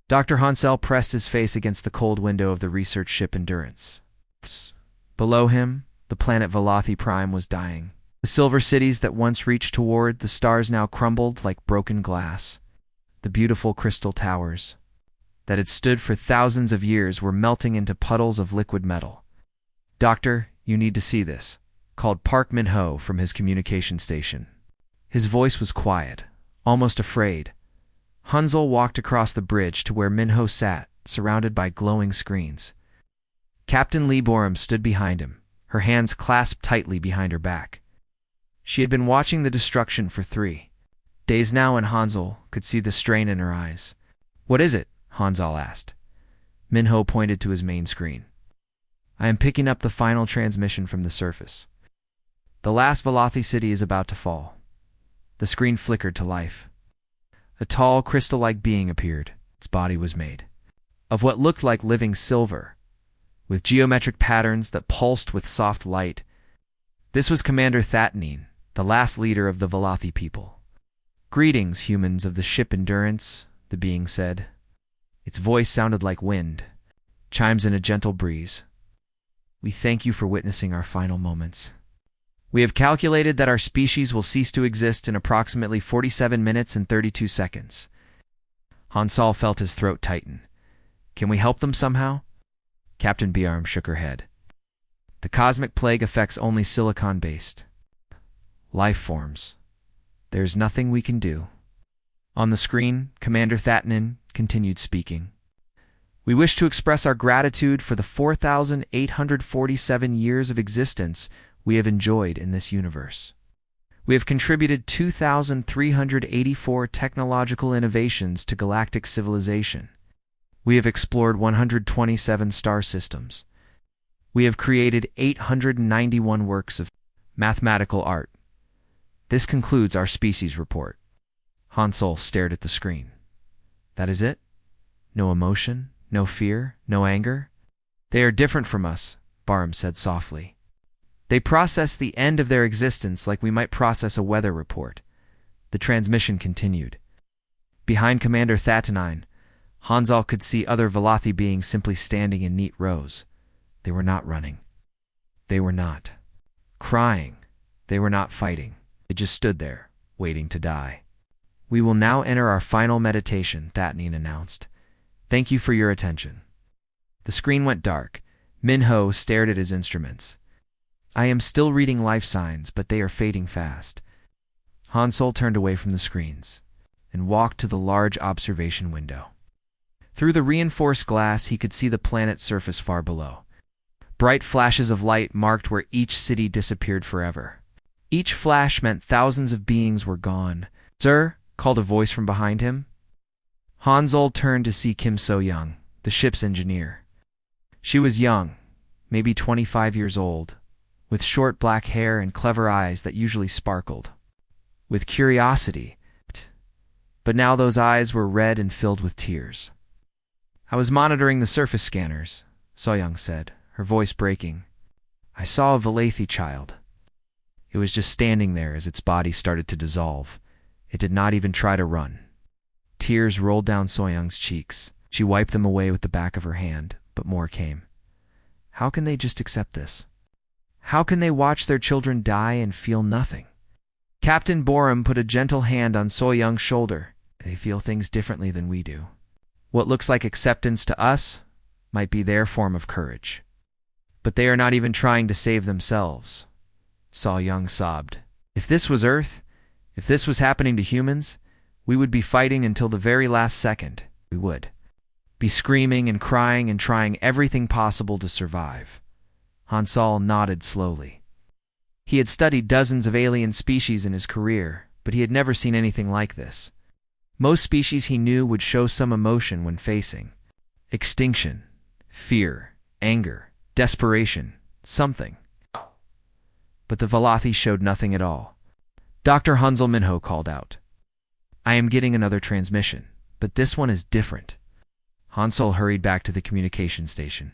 Dr. Hansel pressed his face against the cold window of the research ship Endurance. Below him, the planet Velothi Prime was dying. The silver cities that once reached toward the stars now crumbled like broken glass. The beautiful crystal towers that had stood for thousands of years were melting into puddles of liquid metal. "Doctor, you need to see this," called Park Min-ho from his communication station. His voice was quiet, almost afraid. Hansel walked across the bridge to where Min-ho sat, surrounded by glowing screens. Captain Lee Borum stood behind him, her hands clasped tightly behind her back. She had been watching the destruction for 3 days now, and Hansel could see the strain in her eyes. "What is it?" Hansel asked. Min-ho pointed to his main screen. "I am picking up the final transmission from the surface. The last Velothi city is about to fall." The screen flickered to life. A tall, crystal-like being appeared. Its body was made of what looked like living silver, with geometric patterns that pulsed with soft light. This was Commander Thatnine, the last leader of the Velothi people. "Greetings, humans of the ship Endurance," the being said. Its voice sounded like wind, chimes in a gentle breeze. "We thank you for witnessing our final moments. We have calculated that our species will cease to exist in approximately 47 minutes and 32 seconds. Hansel felt his throat tighten. "Can we help them somehow?" Captain Bjarm shook her head. "The cosmic plague affects only silicon-based life forms. There's nothing we can do." On the screen, Commander Thatnine continued speaking. "We wish to express our gratitude for the 4,847 years of existence we have enjoyed in this universe. We have contributed 2,384 technological innovations to galactic civilization. We have explored 127 star systems. We have created 891 works of mathematical art. This concludes our species report." Hansel stared at the screen. "That is it? No emotion, no fear, no anger?" "They are different from us," Bjarm said softly. "They process the end of their existence like we might process a weather report." The transmission continued. Behind Commander Thatnine, Hansel could see other Velothi beings simply standing in neat rows. They were not running. They were not crying. They were not fighting. They just stood there, waiting to die. "We will now enter our final meditation," Thatnine announced. "Thank you for your attention." The screen went dark. Min-ho stared at his instruments. "I am still reading life signs, but they are fading fast." Hansel turned away from the screens and walked to the large observation window. Through the reinforced glass, he could see the planet's surface far below. Bright flashes of light marked where each city disappeared forever. Each flash meant thousands of beings were gone. "Sir," called a voice from behind him. Hansel turned to see Kim So-young, the ship's engineer. She was young, maybe 25 years old, with short black hair and clever eyes that usually sparkled with curiosity. But now those eyes were red and filled with tears. "I was monitoring the surface scanners," So-young said, her voice breaking. "I saw a Velothi child. It was just standing there as its body started to dissolve. It did not even try to run." Tears rolled down So-young's cheeks. She wiped them away with the back of her hand, but more came. How can they just accept this? How can they watch their children die and feel nothing? Captain Borum put a gentle hand on So-young's shoulder. "They feel things differently than we do. What looks like acceptance to us might be their form of courage. But they are not even trying to save themselves." So-young sobbed. "If this was Earth, if this was happening to humans, we would be fighting until the very last second. We would be screaming and crying and trying everything possible to survive." Hansel nodded slowly. He had studied dozens of alien species in his career, but he had never seen anything like this. Most species he knew would show some emotion when facing extinction, fear, anger, desperation, something. But the Velothi showed nothing at all. Dr. Hansel Min-ho called out, "I am getting another transmission, but this one is different." Hansel hurried back to the communication station.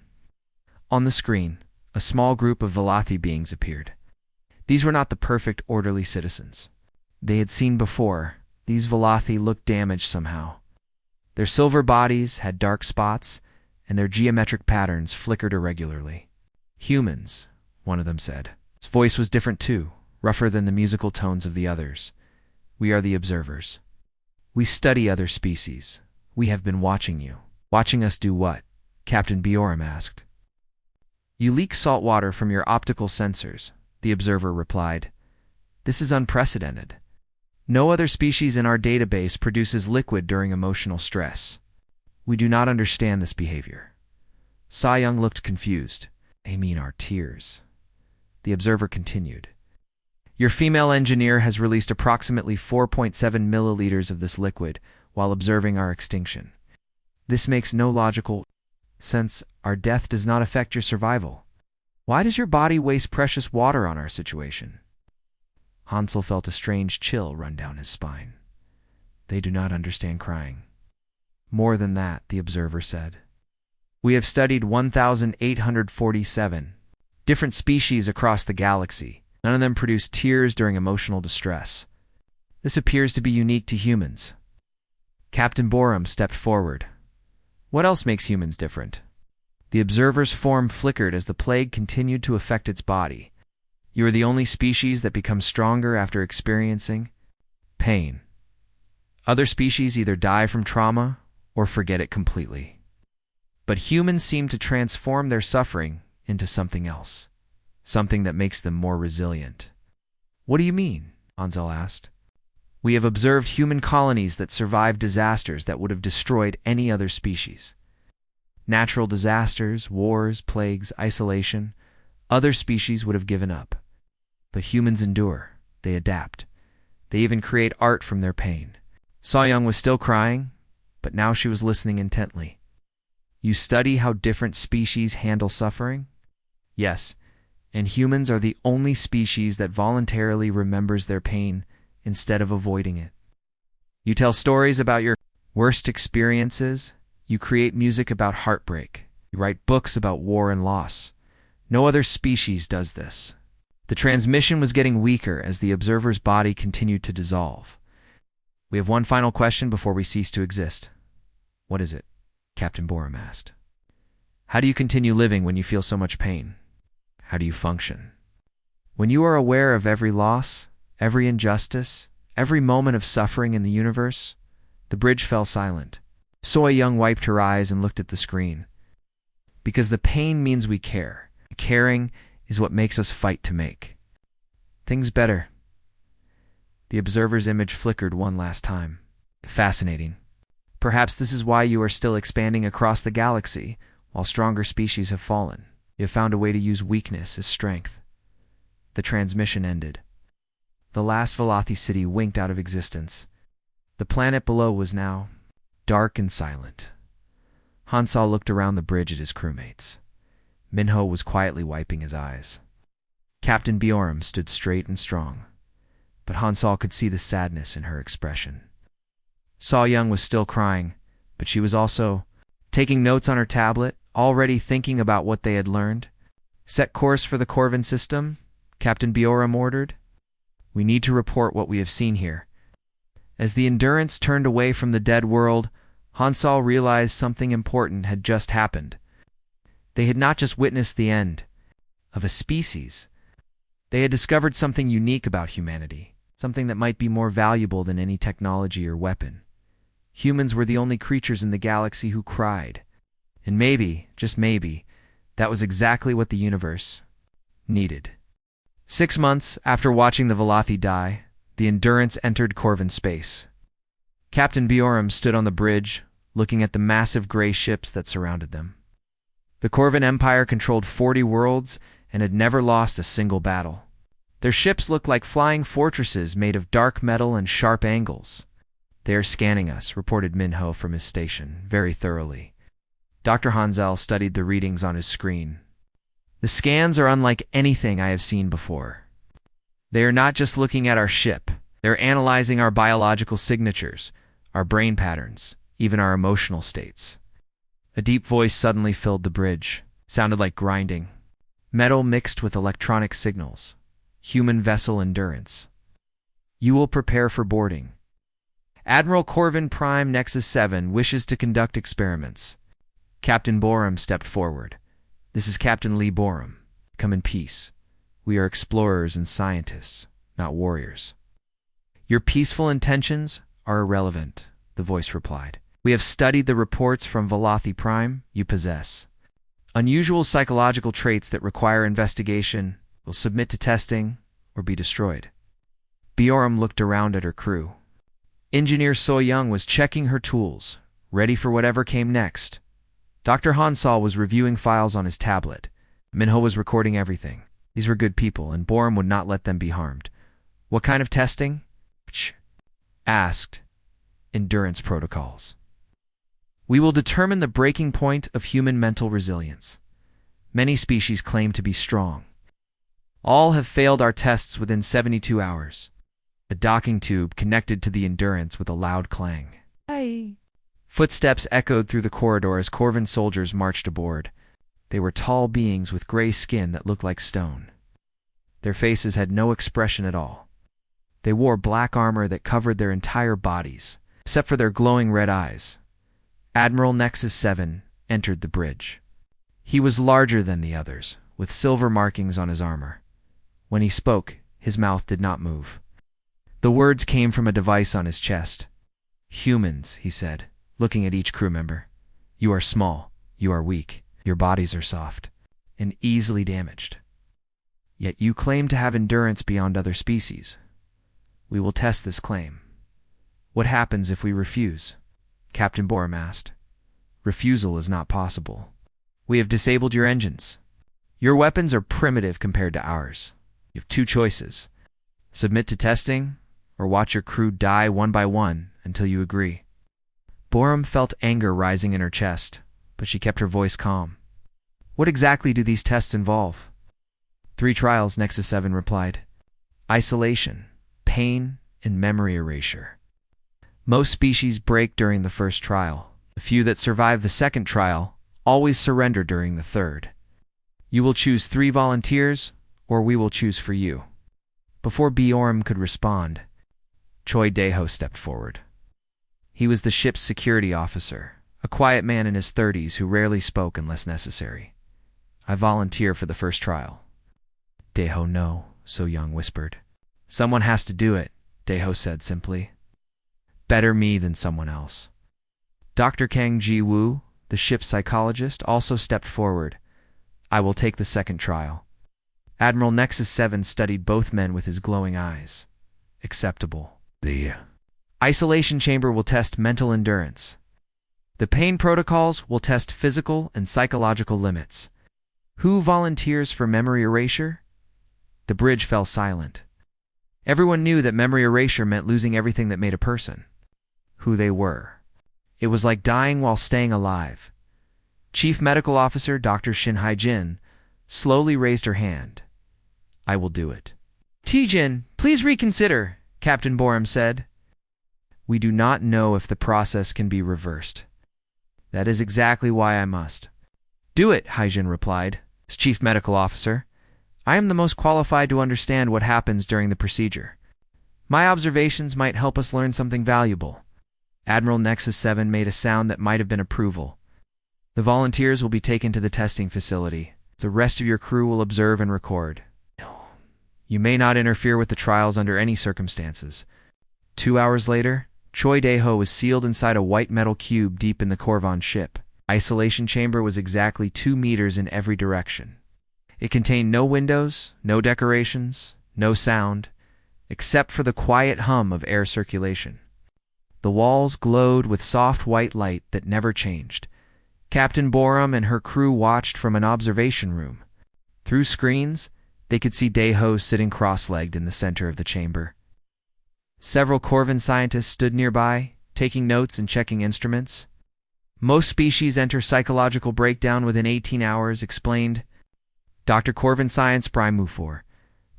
On the screen, a small group of Velothi beings appeared. These were not the perfect, orderly citizens they had seen before. These Velothi looked damaged somehow. Their silver bodies had dark spots, and their geometric patterns flickered irregularly. "Humans," one of them said. Its voice was different too, rougher than the musical tones of the others. "We are the observers. We study other species. We have been watching you." "Watching us do what?" Captain Biorum asked. "You leak salt water from your optical sensors," the observer replied. "This is unprecedented. No other species in our database produces liquid during emotional stress. We do not understand this behavior." Sa-Young looked confused. "I mean our tears." The observer continued. "Your female engineer has released approximately 4.7 milliliters of this liquid while observing our extinction. This makes no logical sense. Our death does not affect your survival. Why does your body waste precious water on our situation?" Hansel felt a strange chill run down his spine. "They do not understand crying." "More than that," the observer said. "We have studied 1,847 different species across the galaxy. None of them produce tears during emotional distress. This appears to be unique to humans." Captain Borum stepped forward. "What else makes humans different?" The observer's form flickered as the plague continued to affect its body. "You are the only species that becomes stronger after experiencing pain. Other species either die from trauma or forget it completely. But humans seem to transform their suffering into something else, something that makes them more resilient." "What do you mean?" Hansel asked. "We have observed human colonies that survived disasters that would have destroyed any other species. Natural disasters, wars, plagues, isolation. Other species would have given up. But humans endure. They adapt. They even create art from their pain." Sa-Young was still crying, but now she was listening intently. "You study how different species handle suffering?" "Yes, and humans are the only species that voluntarily remembers their pain instead of avoiding it. You tell stories about your worst experiences. You create music about heartbreak. You write books about war and loss. No other species does this." The transmission was getting weaker as the observer's body continued to dissolve. "We have one final question before we cease to exist." "What is it?" Captain Borum asked. "How do you continue living when you feel so much pain? How do you function? When you are aware of every loss, every injustice, every moment of suffering in the universe?" The bridge fell silent. Sa-Young wiped her eyes and looked at the screen. "Because the pain means we care. Caring is what makes us fight to make things better." The observer's image flickered one last time. "Fascinating. Perhaps this is why you are still expanding across the galaxy, while stronger species have fallen. You have found a way to use weakness as strength." The transmission ended. The last Velothi city winked out of existence. The planet below was now dark and silent. Hansel looked around the bridge at his crewmates. Minho was quietly wiping his eyes. Captain Biorum stood straight and strong, but Hansel could see the sadness in her expression. Sa-Young was still crying, but she was also taking notes on her tablet, already thinking about what they had learned. "Set course for the Corvin system," Captain Biorum ordered. "We need to report what we have seen here." As the Endurance turned away from the dead world, Hansel realized something important had just happened. They had not just witnessed the end of a species. They had discovered something unique about humanity, something that might be more valuable than any technology or weapon. Humans were the only creatures in the galaxy who cried. And maybe, just maybe, that was exactly what the universe needed. 6 months after watching the Velothi die, the Endurance entered Corvin space. Captain Biorum stood on the bridge, looking at the massive gray ships that surrounded them. The Corvin Empire controlled 40 worlds and had never lost a single battle. Their ships looked like flying fortresses made of dark metal and sharp angles. "They are scanning us," reported Minho from his station, very thoroughly. Dr. Hansel studied the readings on his screen. "The scans are unlike anything I have seen before. They are not just looking at our ship. They're analyzing our biological signatures, our brain patterns, even our emotional states." A deep voice suddenly filled the bridge. It sounded like grinding. "Metal mixed with electronic signals. Human vessel Endurance. You will prepare for boarding. Admiral Corvin Prime Nexus 7 wishes to conduct experiments. Captain Borum stepped forward. This is Captain Lee Borum. Come in peace. We are explorers and scientists, not warriors. Your peaceful intentions are irrelevant, the voice replied. We have studied the reports from Velothi Prime you possess. Unusual psychological traits that require investigation will submit to testing or be destroyed. Borum looked around at her crew. Engineer So Young was checking her tools, ready for whatever came next. Dr. Hansal was reviewing files on his tablet. Minho was recording everything. These were good people, and Borum would not let them be harmed. What kind of testing? Asked. Endurance protocols. We will determine the breaking point of human mental resilience. Many species claim to be strong. All have failed our tests within 72 hours. A docking tube connected to the Endurance with a loud clang. Hey. Footsteps echoed through the corridor as Corvin soldiers marched aboard. They were tall beings with gray skin that looked like stone. Their faces had no expression at all. They wore black armor that covered their entire bodies, except for their glowing red eyes. Admiral Nexus 7 entered the bridge. He was larger than the others, with silver markings on his armor. When he spoke, his mouth did not move. The words came from a device on his chest. Humans, he said, looking at each crew member. You are small, you are weak, your bodies are soft, and easily damaged. Yet you claim to have endurance beyond other species. We will test this claim. What happens if we refuse? Captain Borum asked. Refusal is not possible. We have disabled your engines. Your weapons are primitive compared to ours. You have two choices. Submit to testing, or watch your crew die one by one until you agree. Borum felt anger rising in her chest, but she kept her voice calm. What exactly do these tests involve? 3 trials, Nexus 7 replied. Isolation, pain, and memory erasure. Most species break during the first trial. The few that survive the second trial always surrender during the third. You will choose 3 volunteers, or we will choose for you. Before Borum could respond, Choi Daeho stepped forward. He was the ship's security officer, a quiet man in his 30s who rarely spoke unless necessary. I volunteer for the first trial. Daeho, no, So Young whispered. Someone has to do it, Daeho said simply. Better me than someone else. Dr. Kang Ji-woo, the ship's psychologist, also stepped forward. I will take the second trial. Admiral Nexus 7 studied both men with his glowing eyes. Acceptable. The isolation chamber will test mental endurance. The pain protocols will test physical and psychological limits. Who volunteers for memory erasure? The bridge fell silent. Everyone knew that memory erasure meant losing everything that made a person. Who they were. It was like dying while staying alive. Chief Medical Officer Dr. Shin Hai-jin slowly raised her hand. I will do it. T-jin, please reconsider, Captain Borum said. We do not know if the process can be reversed. That is exactly why I must. Do it, Hai-jin replied. As Chief Medical Officer, I am the most qualified to understand what happens during the procedure. My observations might help us learn something valuable. Admiral Nexus 7 made a sound that might have been approval. The volunteers will be taken to the testing facility. The rest of your crew will observe and record. You may not interfere with the trials under any circumstances. 2 hours later, Choi Daeho was sealed inside a white metal cube deep in the Corvon ship. Isolation chamber was exactly 2 meters in every direction. It contained no windows, no decorations, no sound, except for the quiet hum of air circulation. The walls glowed with soft white light that never changed. Captain Borum and her crew watched from an observation room. Through screens, they could see Daeho sitting cross-legged in the center of the chamber. Several Corvin scientists stood nearby, taking notes and checking instruments. Most species enter psychological breakdown within 18 hours, explained Dr. Corvin Science Prime Mufor.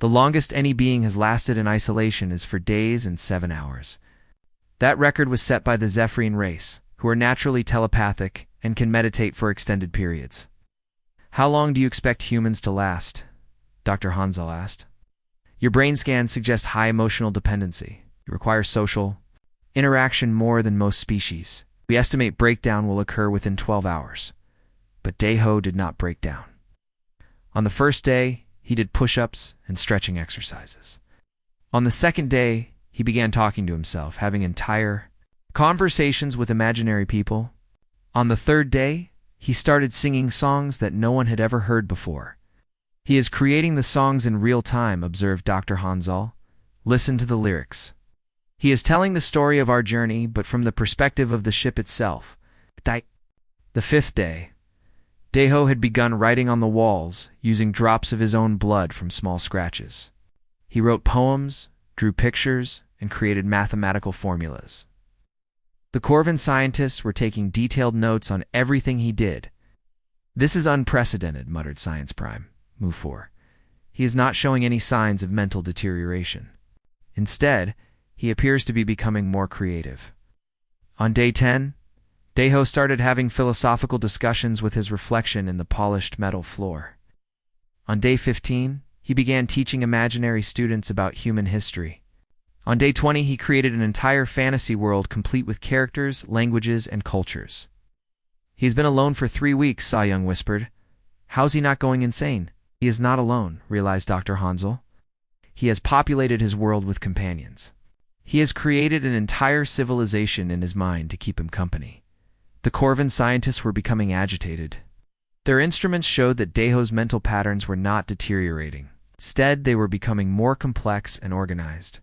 The longest any being has lasted in isolation is for days and 7 hours. That record was set by the Zephyrian race, who are naturally telepathic and can meditate for extended periods. How long do you expect humans to last? Dr. Hansel asked. Your brain scans suggest high emotional dependency. You require social interaction more than most species. We estimate breakdown will occur within 12 hours. But Daeho did not break down. On the first day, he did push-ups and stretching exercises. On the second day, he began talking to himself, having entire conversations with imaginary people. On the third day, he started singing songs that no one had ever heard before. He is creating the songs in real time, observed Dr. Hanzal. Listen to the lyrics. He is telling the story of our journey, but from the perspective of the ship itself. The fifth day, Daeho had begun writing on the walls, using drops of his own blood from small scratches. He wrote poems, drew pictures, and created mathematical formulas. The Corvan scientists were taking detailed notes on everything he did. This is unprecedented, muttered Science Prime. Move 4. He is not showing any signs of mental deterioration. Instead, he appears to be becoming more creative. On day 10, Daeho started having philosophical discussions with his reflection in the polished metal floor. On day 15, he began teaching imaginary students about human history. On day 20, he created an entire fantasy world complete with characters, languages, and cultures. He's been alone for 3 weeks, Sa Young whispered. How's he not going insane? He is not alone, realized Dr. Hanzal. He has populated his world with companions. He has created an entire civilization in his mind to keep him company. The Corvan scientists were becoming agitated. Their instruments showed that Daeho's mental patterns were not deteriorating. Instead, they were becoming more complex and organized.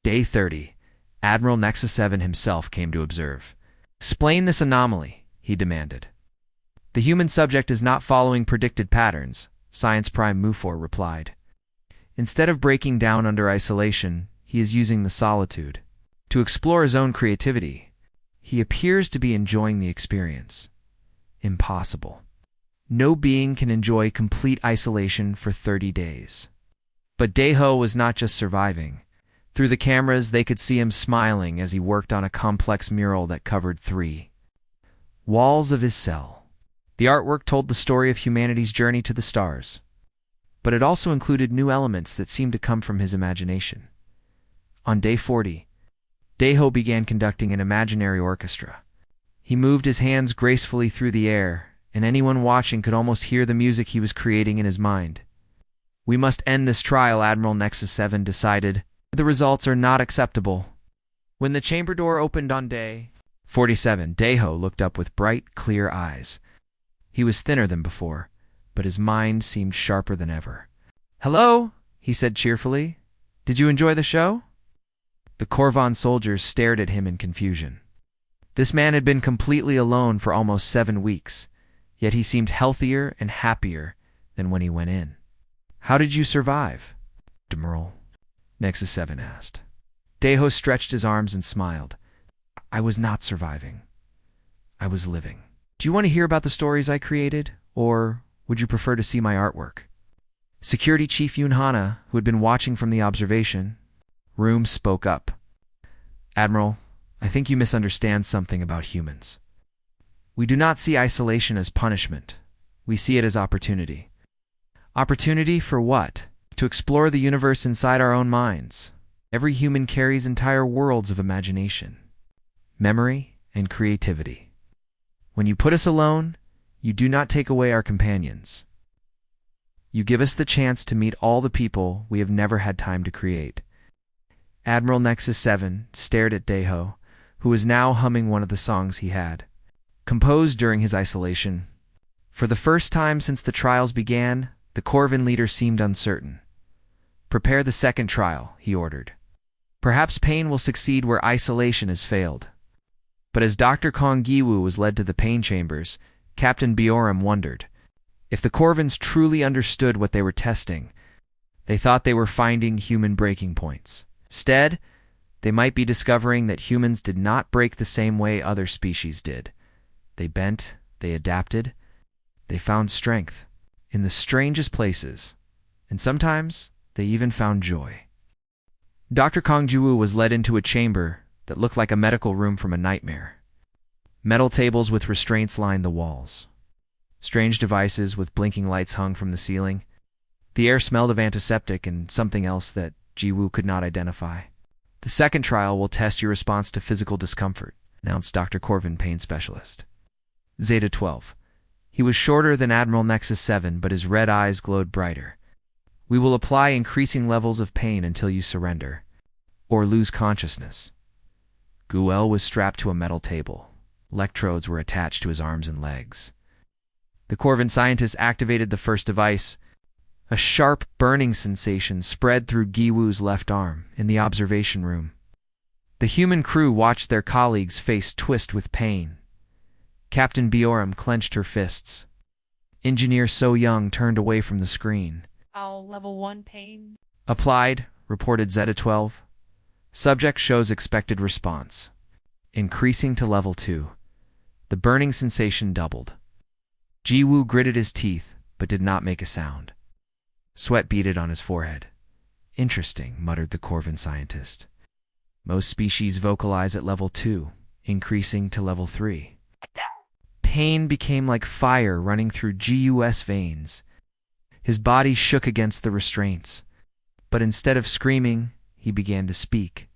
Day 30, Admiral Nexus 7 himself came to observe. Explain this anomaly, he demanded. The human subject is not following predicted patterns, Science Prime Mufor replied. Instead of breaking down under isolation, he is using the solitude to explore his own creativity. He appears to be enjoying the experience. Impossible. No being can enjoy complete isolation for 30 days. But Daeho was not just surviving. Through the cameras, they could see him smiling as he worked on a complex mural that covered 3 walls of his cell. The artwork told the story of humanity's journey to the stars, but it also included new elements that seemed to come from his imagination. On day 40, Daeho began conducting an imaginary orchestra. He moved his hands gracefully through the air, and anyone watching could almost hear the music he was creating in his mind. We must end this trial, Admiral Nexus 7 decided. The results are not acceptable. When the chamber door opened on day 47, Daeho looked up with bright, clear eyes. He was thinner than before, but his mind seemed sharper than ever. Hello, he said cheerfully. Did you enjoy the show? The Corvan soldiers stared at him in confusion. This man had been completely alone for almost 7 weeks, yet he seemed healthier and happier than when he went in. How did you survive, Admiral? Nexus 7 asked. Daeho stretched his arms and smiled. I was not surviving. I was living. Do you want to hear about the stories I created, or would you prefer to see my artwork? Security Chief Yoon Hana, who had been watching from the observation room, spoke up. Admiral, I think you misunderstand something about humans. We do not see isolation as punishment. We see it as opportunity. Opportunity for what? To explore the universe inside our own minds. Every human carries entire worlds of imagination, memory, and creativity. When you put us alone, you do not take away our companions. You give us the chance to meet all the people we have never had time to create. Admiral Nexus 7 stared at Daeho, who was now humming one of the songs he had composed during his isolation. For the first time since the trials began, the Corvan leader seemed uncertain. Prepare the second trial, he ordered. Perhaps pain will succeed where isolation has failed. But as Dr. Kong Giwu was led to the pain chambers, Captain Bioram wondered. If the Corvans truly understood what they were testing, they thought they were finding human breaking points. Instead, they might be discovering that humans did not break the same way other species did. They bent, they adapted, they found strength in the strangest places, and sometimes they even found joy. Dr. Kong Jiwoo was led into a chamber that looked like a medical room from a nightmare. Metal tables with restraints lined the walls. Strange devices with blinking lights hung from the ceiling. The air smelled of antiseptic and something else that Jiwoo could not identify. The second trial will test your response to physical discomfort, announced Dr. Corvin, pain specialist. Zeta 12. He was shorter than Admiral Nexus 7, but his red eyes glowed brighter. We will apply increasing levels of pain until you surrender, or lose consciousness. Guel was strapped to a metal table. Electrodes were attached to his arms and legs. The Corvin scientist activated the first device. A sharp, burning sensation spread through Giwu's left arm in the observation room. The human crew watched their colleague's face twist with pain. Captain Bioram clenched her fists. Engineer So Young turned away from the screen. All level 1 pain. Applied, reported Zeta 12. Subject shows expected response. Increasing to level 2. The burning sensation doubled. Jiwoo gritted his teeth, but did not make a sound. Sweat beaded on his forehead. Interesting, muttered the Corvin scientist. Most species vocalize at level 2, increasing to level 3. Pain became like fire running through Gus' veins. His body shook against the restraints. But instead of screaming, he began to speak.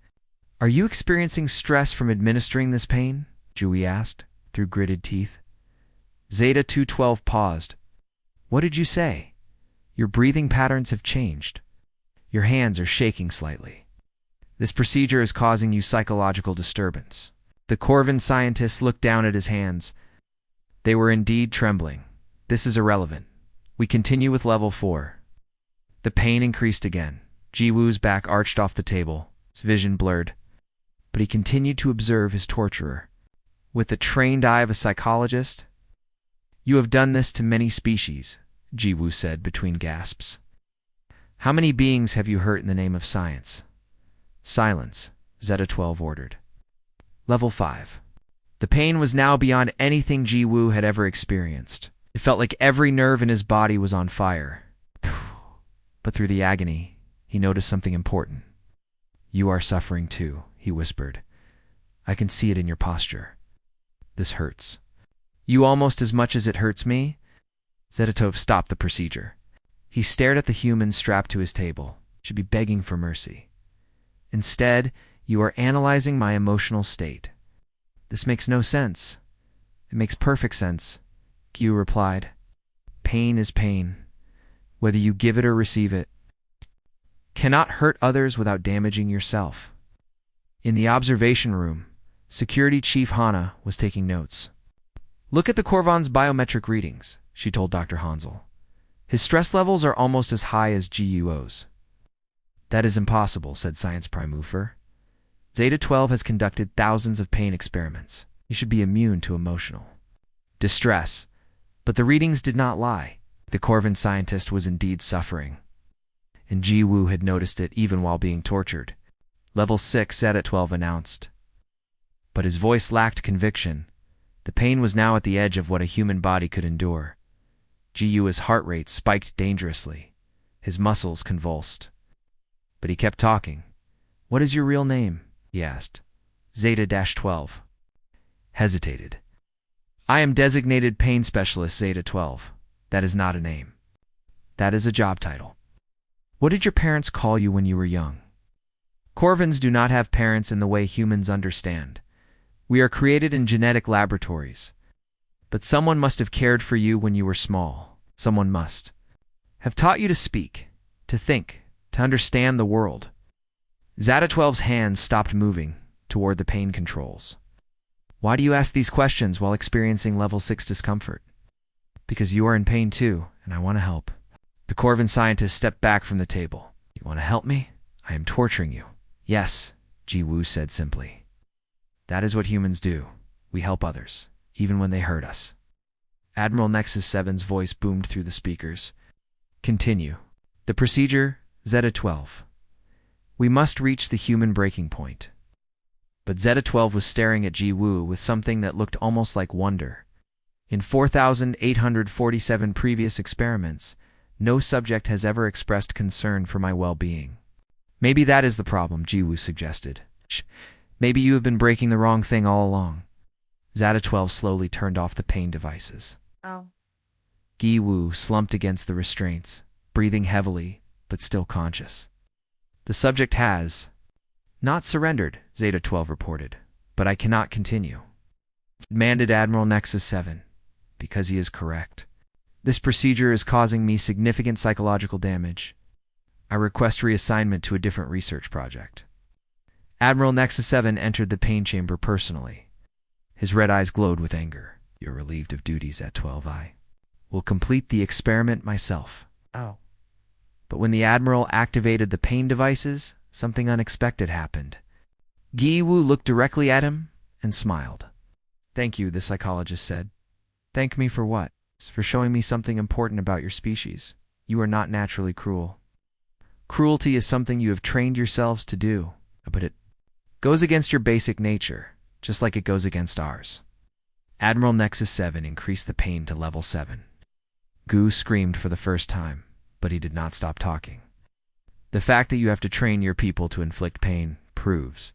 Are you experiencing stress from administering this pain? Jui asked, through gritted teeth. Zeta 212 paused. What did you say? Your breathing patterns have changed. Your hands are shaking slightly. This procedure is causing you psychological disturbance. The Corvin scientist looked down at his hands. They were indeed trembling. This is irrelevant. We continue with level 4. The pain increased again. Jiwoo's back arched off the table, his vision blurred. But he continued to observe his torturer. With the trained eye of a psychologist, you have done this to many species, Jiwoo said between gasps. How many beings have you hurt in the name of science? Silence, Zeta 12 ordered. Level 5. The pain was now beyond anything Jiwoo had ever experienced. It felt like every nerve in his body was on fire. But through the agony, he noticed something important. You are suffering too, he whispered. I can see it in your posture. This hurts. You almost as much as it hurts me? Zetatov stopped the procedure. He stared at the human strapped to his table. Should be begging for mercy. Instead, you are analyzing my emotional state. This makes no sense. It makes perfect sense, Gyu replied. Pain is pain, whether you give it or receive it. Cannot hurt others without damaging yourself. In the observation room, Security Chief Hana was taking notes. Look at the Corvan's biometric readings, she told Dr. Hansel. His stress levels are almost as high as GUO's. That is impossible, said Science Prime Ufer. Zeta 12 has conducted thousands of pain experiments. He should be immune to emotional distress. But the readings did not lie. The Corvin scientist was indeed suffering. And Jiwoo had noticed it even while being tortured. Level 6, Zeta 12 announced. But his voice lacked conviction. The pain was now at the edge of what a human body could endure. Jiwoo's heart rate spiked dangerously. His muscles convulsed. But he kept talking. What is your real name? He asked. Zeta-12. Hesitated. I am designated pain specialist Zeta 12. That is not a name. That is a job title. What did your parents call you when you were young? Corvins do not have parents in the way humans understand. We are created in genetic laboratories. But someone must have cared for you when you were small. Someone must have taught you to speak, to think, to understand the world. Zeta 12's hands stopped moving toward the pain controls. Why do you ask these questions while experiencing level 6 discomfort? Because you are in pain too, and I want to help. The Corvin scientist stepped back from the table. You want to help me? I am torturing you. Yes, Jiwoo said simply. That is what humans do. We help others, even when they hurt us. Admiral Nexus 7's voice boomed through the speakers. Continue. The procedure, Zeta 12. We must reach the human breaking point. But Zeta 12 was staring at Jiwoo with something that looked almost like wonder. In 4,847 previous experiments, no subject has ever expressed concern for my well-being. Maybe that is the problem, Jiwoo suggested. Maybe you have been breaking the wrong thing all along. Zeta 12 slowly turned off the pain devices. Oh. Giwoo slumped against the restraints, breathing heavily, but still conscious. The subject has Not surrendered, Zeta 12 reported, but I cannot continue. Demanded Admiral Nexus 7, because he is correct. This procedure is causing me significant psychological damage. I request reassignment to a different research project. Admiral Nexus 7 entered the pain chamber personally. His red eyes glowed with anger. You're relieved of duties at 12I. Will complete the experiment myself. Oh. But when the Admiral activated the pain devices, something unexpected happened. Gi Wu looked directly at him and smiled. Thank you, the psychologist said. Thank me for what? For showing me something important about your species. You are not naturally cruel. Cruelty is something you have trained yourselves to do, but it goes against your basic nature, just like it goes against ours. Admiral Nexus 7 increased the pain to level 7. Gu screamed for the first time, but he did not stop talking. The fact that you have to train your people to inflict pain proves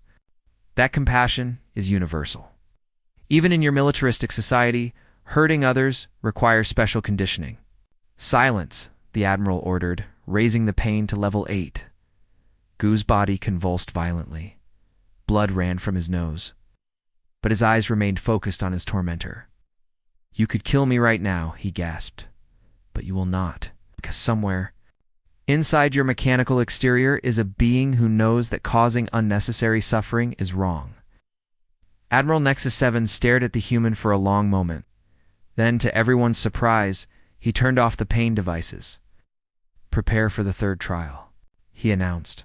that compassion is universal. Even in your militaristic society, hurting others requires special conditioning. Silence, the Admiral ordered, raising the pain to level 8. Gu's body convulsed violently. Blood ran from his nose, but his eyes remained focused on his tormentor. You could kill me right now, he gasped, but you will not, because somewhere inside your mechanical exterior is a being who knows that causing unnecessary suffering is wrong. Admiral Nexus 7 stared at the human for a long moment. Then, to everyone's surprise, he turned off the pain devices. Prepare for the third trial, he announced.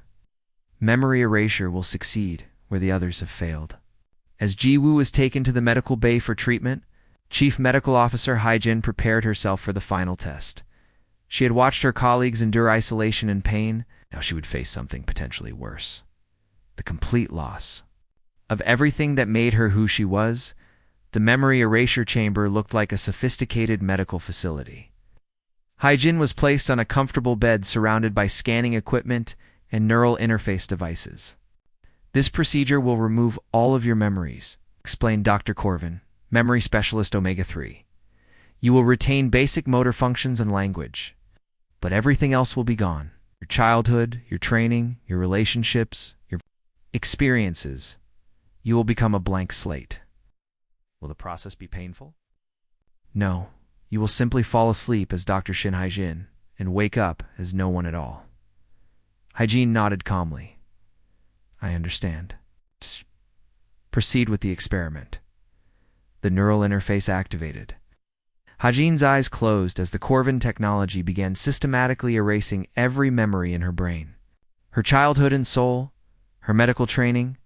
Memory erasure will succeed where the others have failed. As Ji Wu was taken to the medical bay for treatment, Chief Medical Officer Haijin prepared herself for the final test. She had watched her colleagues endure isolation and pain. Now she would face something potentially worse. The complete loss of everything that made her who she was. The memory erasure chamber looked like a sophisticated medical facility. Haijin was placed on a comfortable bed surrounded by scanning equipment and neural interface devices. This procedure will remove all of your memories, explained Dr. Corvin, memory specialist Omega 3. You will retain basic motor functions and language, but everything else will be gone. Your childhood, your training, your relationships, your experiences. You will become a blank slate. Will the process be painful? No, you will simply fall asleep as Dr. Shin Haijin and wake up as no one at all. Haijin nodded calmly. I understand. Proceed with the experiment. The neural interface activated. Haijin's eyes closed as the Corvin technology began systematically erasing every memory in her brain. Her childhood and soul, her medical training,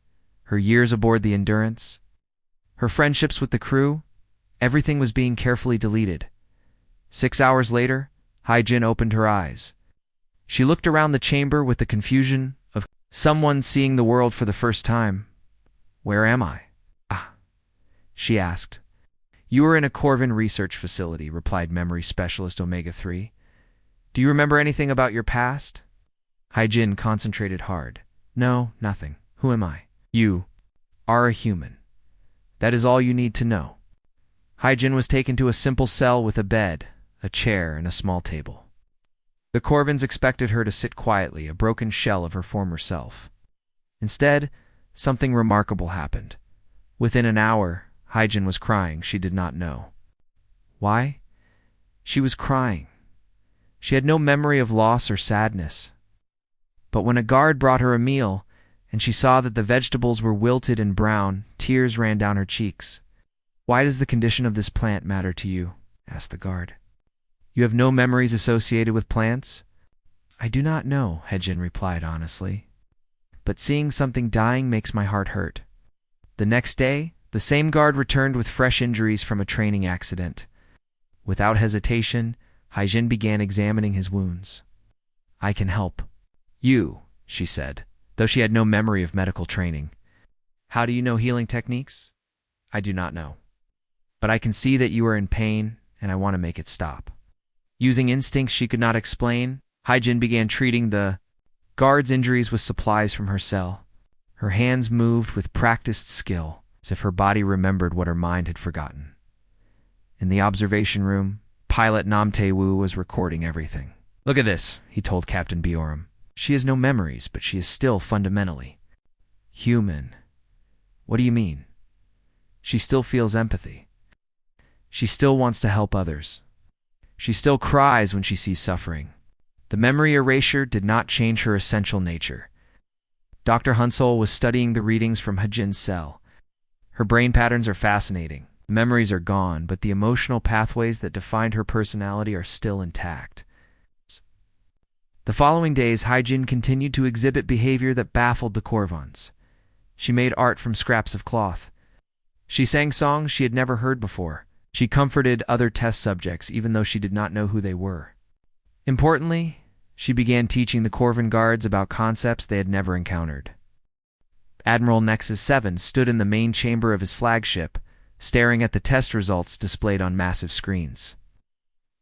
her years aboard the Endurance, her friendships with the crew, everything was being carefully deleted. 6 hours later, Haijin opened her eyes. She looked around the chamber with the confusion of someone seeing the world for the first time. Where am I? She asked. You are in a Corvin research facility, replied memory specialist Omega 3. Do you remember anything about your past? Haijin concentrated hard. No, nothing. Who am I? You are a human. That is all you need to know. Haijin was taken to a simple cell with a bed, a chair, and a small table. The Corvins expected her to sit quietly, a broken shell of her former self. Instead, something remarkable happened. Within an hour, Haijin was crying. She did not know why. She was crying. She had no memory of loss or sadness. But when a guard brought her a meal, and she saw that the vegetables were wilted and brown, tears ran down her cheeks. Why does the condition of this plant matter to you? Asked the guard. You have no memories associated with plants? I do not know, Haijin replied honestly. But seeing something dying makes my heart hurt. The next day, the same guard returned with fresh injuries from a training accident. Without hesitation, Haijin began examining his wounds. I can help. You, she said, though she had no memory of medical training. How do you know healing techniques? I do not know. But I can see that you are in pain, and I want to make it stop. Using instincts she could not explain, Haijin began treating the guard's injuries with supplies from her cell. Her hands moved with practiced skill, as if her body remembered what her mind had forgotten. In the observation room, pilot Nam Tae-woo was recording everything. Look at this, he told Captain Biorum. She has no memories, but she is still fundamentally Human. What do you mean? She still feels empathy. She still wants to help others. She still cries when she sees suffering. The memory erasure did not change her essential nature. Dr. Hunsol was studying the readings from Hajin's cell. Her brain patterns are fascinating. The memories are gone, but the emotional pathways that defined her personality are still intact. The following days, Hajin continued to exhibit behavior that baffled the Korvans. She made art from scraps of cloth. She sang songs she had never heard before. She comforted other test subjects even though she did not know who they were. Importantly, she began teaching the Korvan guards about concepts they had never encountered. Admiral Nexus 7 stood in the main chamber of his flagship, staring at the test results displayed on massive screens.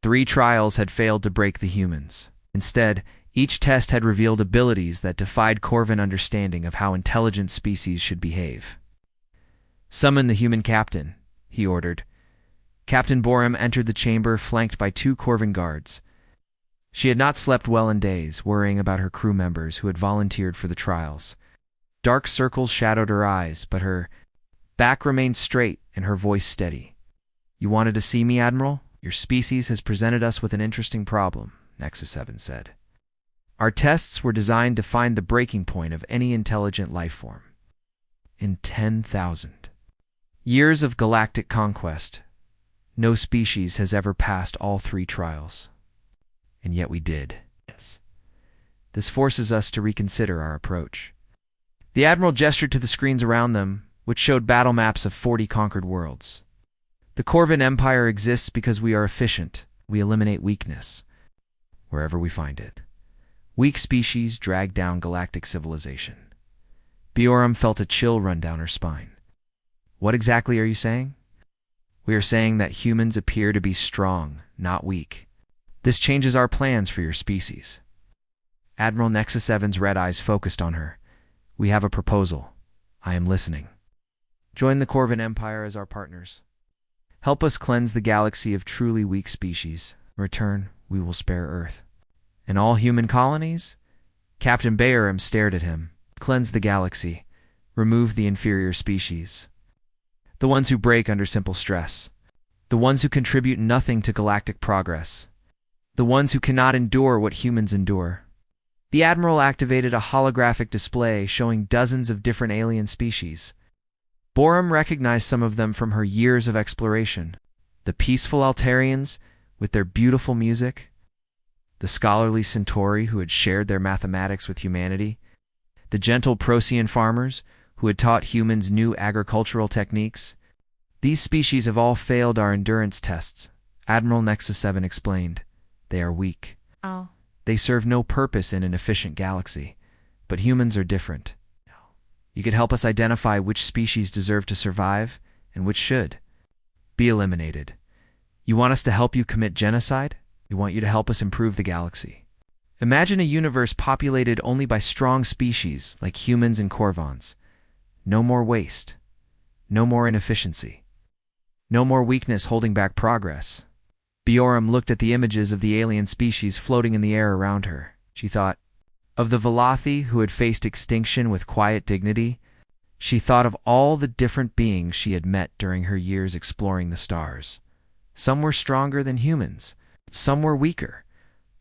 3 trials had failed to break the humans. Instead, each test had revealed abilities that defied Korvan understanding of how intelligent species should behave. "Summon the human captain," he ordered. Captain Borum entered the chamber flanked by 2 Korvan guards. She had not slept well in days, worrying about her crew members who had volunteered for the trials. Dark circles shadowed her eyes, but her back remained straight and her voice steady. "You wanted to see me, Admiral? Your species has presented us with an interesting problem," Nexus 7 said. "Our tests were designed to find the breaking point of any intelligent life form. In 10,000 years of galactic conquest, no species has ever passed all 3 trials. And yet we did. Yes. This forces us to reconsider our approach." The Admiral gestured to the screens around them, which showed battle maps of 40 conquered worlds. "The Korvan Empire exists because we are efficient. We eliminate weakness wherever we find it. Weak species drag down galactic civilization." Bioram felt a chill run down her spine. "What exactly are you saying?" "We are saying that humans appear to be strong, not weak. This changes our plans for your species." Admiral Nexus 7's red eyes focused on her. "We have a proposal. I am listening. Join the Korvan Empire as our partners. Help us cleanse the galaxy of truly weak species. In return, we will spare Earth. And all human colonies?" Captain Bioram stared at him. "Cleanse the galaxy. Remove the inferior species. The ones who break under simple stress. The ones who contribute nothing to galactic progress. The ones who cannot endure what humans endure." The Admiral activated a holographic display showing dozens of different alien species. Borum recognized some of them from her years of exploration. The peaceful Altarians, with their beautiful music. The scholarly Centauri, who had shared their mathematics with humanity. The gentle Procyon farmers, who had taught humans new agricultural techniques. "These species have all failed our endurance tests," Admiral Nexus 7 explained. "They are weak. Oh. They serve no purpose in an efficient galaxy. But humans are different. You could help us identify which species deserve to survive and which should be eliminated. You want us to help you commit genocide? We want you to help us improve the galaxy. Imagine a universe populated only by strong species like humans and Korvans. No more waste. No more inefficiency. No more weakness holding back progress." Bioram looked at the images of the alien species floating in the air around her. She thought of the Velothi who had faced extinction with quiet dignity. She thought of all the different beings she had met during her years exploring the stars. Some were stronger than humans. Some were weaker.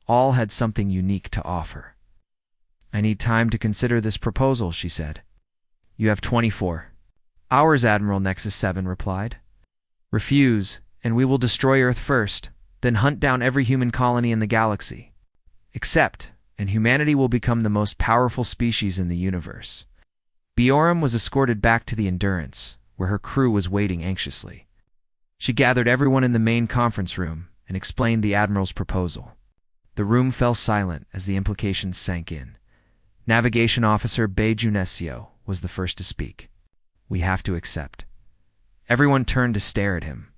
All had something unique to offer. "I need time to consider this proposal," she said. "You have 24 hours," Admiral Nexus 7 replied. "Refuse, and we will destroy Earth first, then hunt down every human colony in the galaxy. Accept, and humanity will become the most powerful species in the universe." Bioram was escorted back to the Endurance, where her crew was waiting anxiously. She gathered everyone in the main conference room and explained the Admiral's proposal. The room fell silent as the implications sank in. Navigation Officer Bay Junesio was the first to speak. "We have to accept." Everyone turned to stare at him.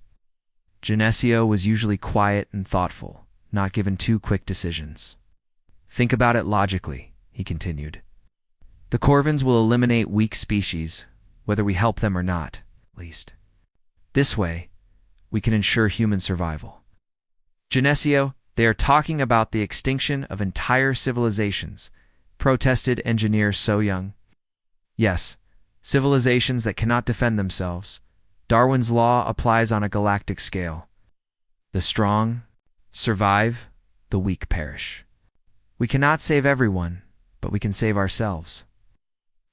Junesio was usually quiet and thoughtful, not given too quick decisions. "Think about it logically," he continued. "The Korvans will eliminate weak species, whether we help them or not, at least. This way, we can ensure human survival." "Junesio, they are talking about the extinction of entire civilizations," protested Engineer So Young. Yes, civilizations that cannot defend themselves. Darwin's law applies on a galactic scale. The strong survive, the weak perish. We cannot save everyone, but we can save ourselves.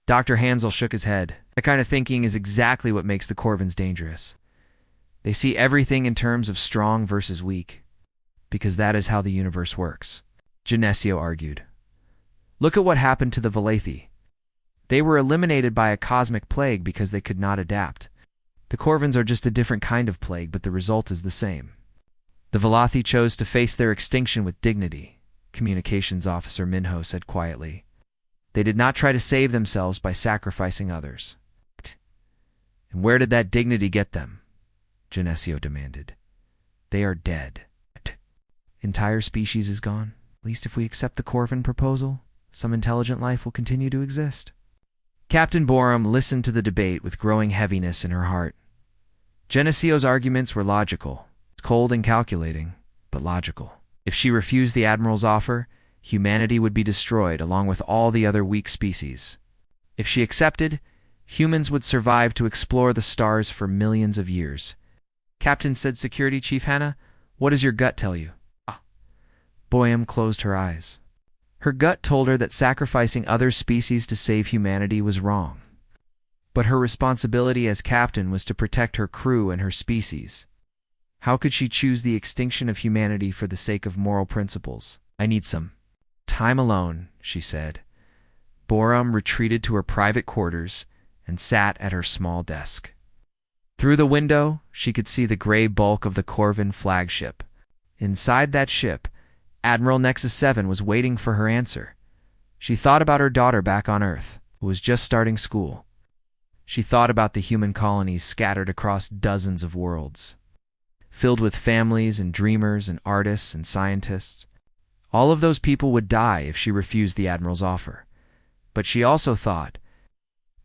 Dr. Hansel shook his head. That kind of thinking is exactly what makes the Corvins dangerous. They see everything in terms of strong versus weak, because that is how the universe works. Genesio argued. Look at what happened to the Valathi. They were eliminated by a cosmic plague because they could not adapt. The Corvins are just a different kind of plague, but the result is the same. The Valathi chose to face their extinction with dignity, Communications Officer Minho said quietly. They did not try to save themselves by sacrificing others. And where did that dignity get them? Genesio demanded. They are dead. Entire species is gone. At least if we accept the Corvin proposal, some intelligent life will continue to exist. Captain Borum listened to the debate with growing heaviness in her heart. Genesio's arguments were logical, cold and calculating, but logical. If she refused the Admiral's offer, humanity would be destroyed along with all the other weak species. If she accepted, humans would survive to explore the stars for millions of years. Captain said Security Chief Hannah, what does your gut tell you? Boyum closed her eyes. Her gut told her that sacrificing other species to save humanity was wrong. But her responsibility as captain was to protect her crew and her species. How could she choose the extinction of humanity for the sake of moral principles? I need some time alone, she said. Borum retreated to her private quarters and sat at her small desk. Through the window, she could see the gray bulk of the Corvin flagship. Inside that ship, Admiral Nexus 7 was waiting for her answer. She thought about her daughter back on Earth, who was just starting school. She thought about the human colonies scattered across dozens of worlds, filled with families and dreamers and artists and scientists. All of those people would die if she refused the Admiral's offer. But she also thought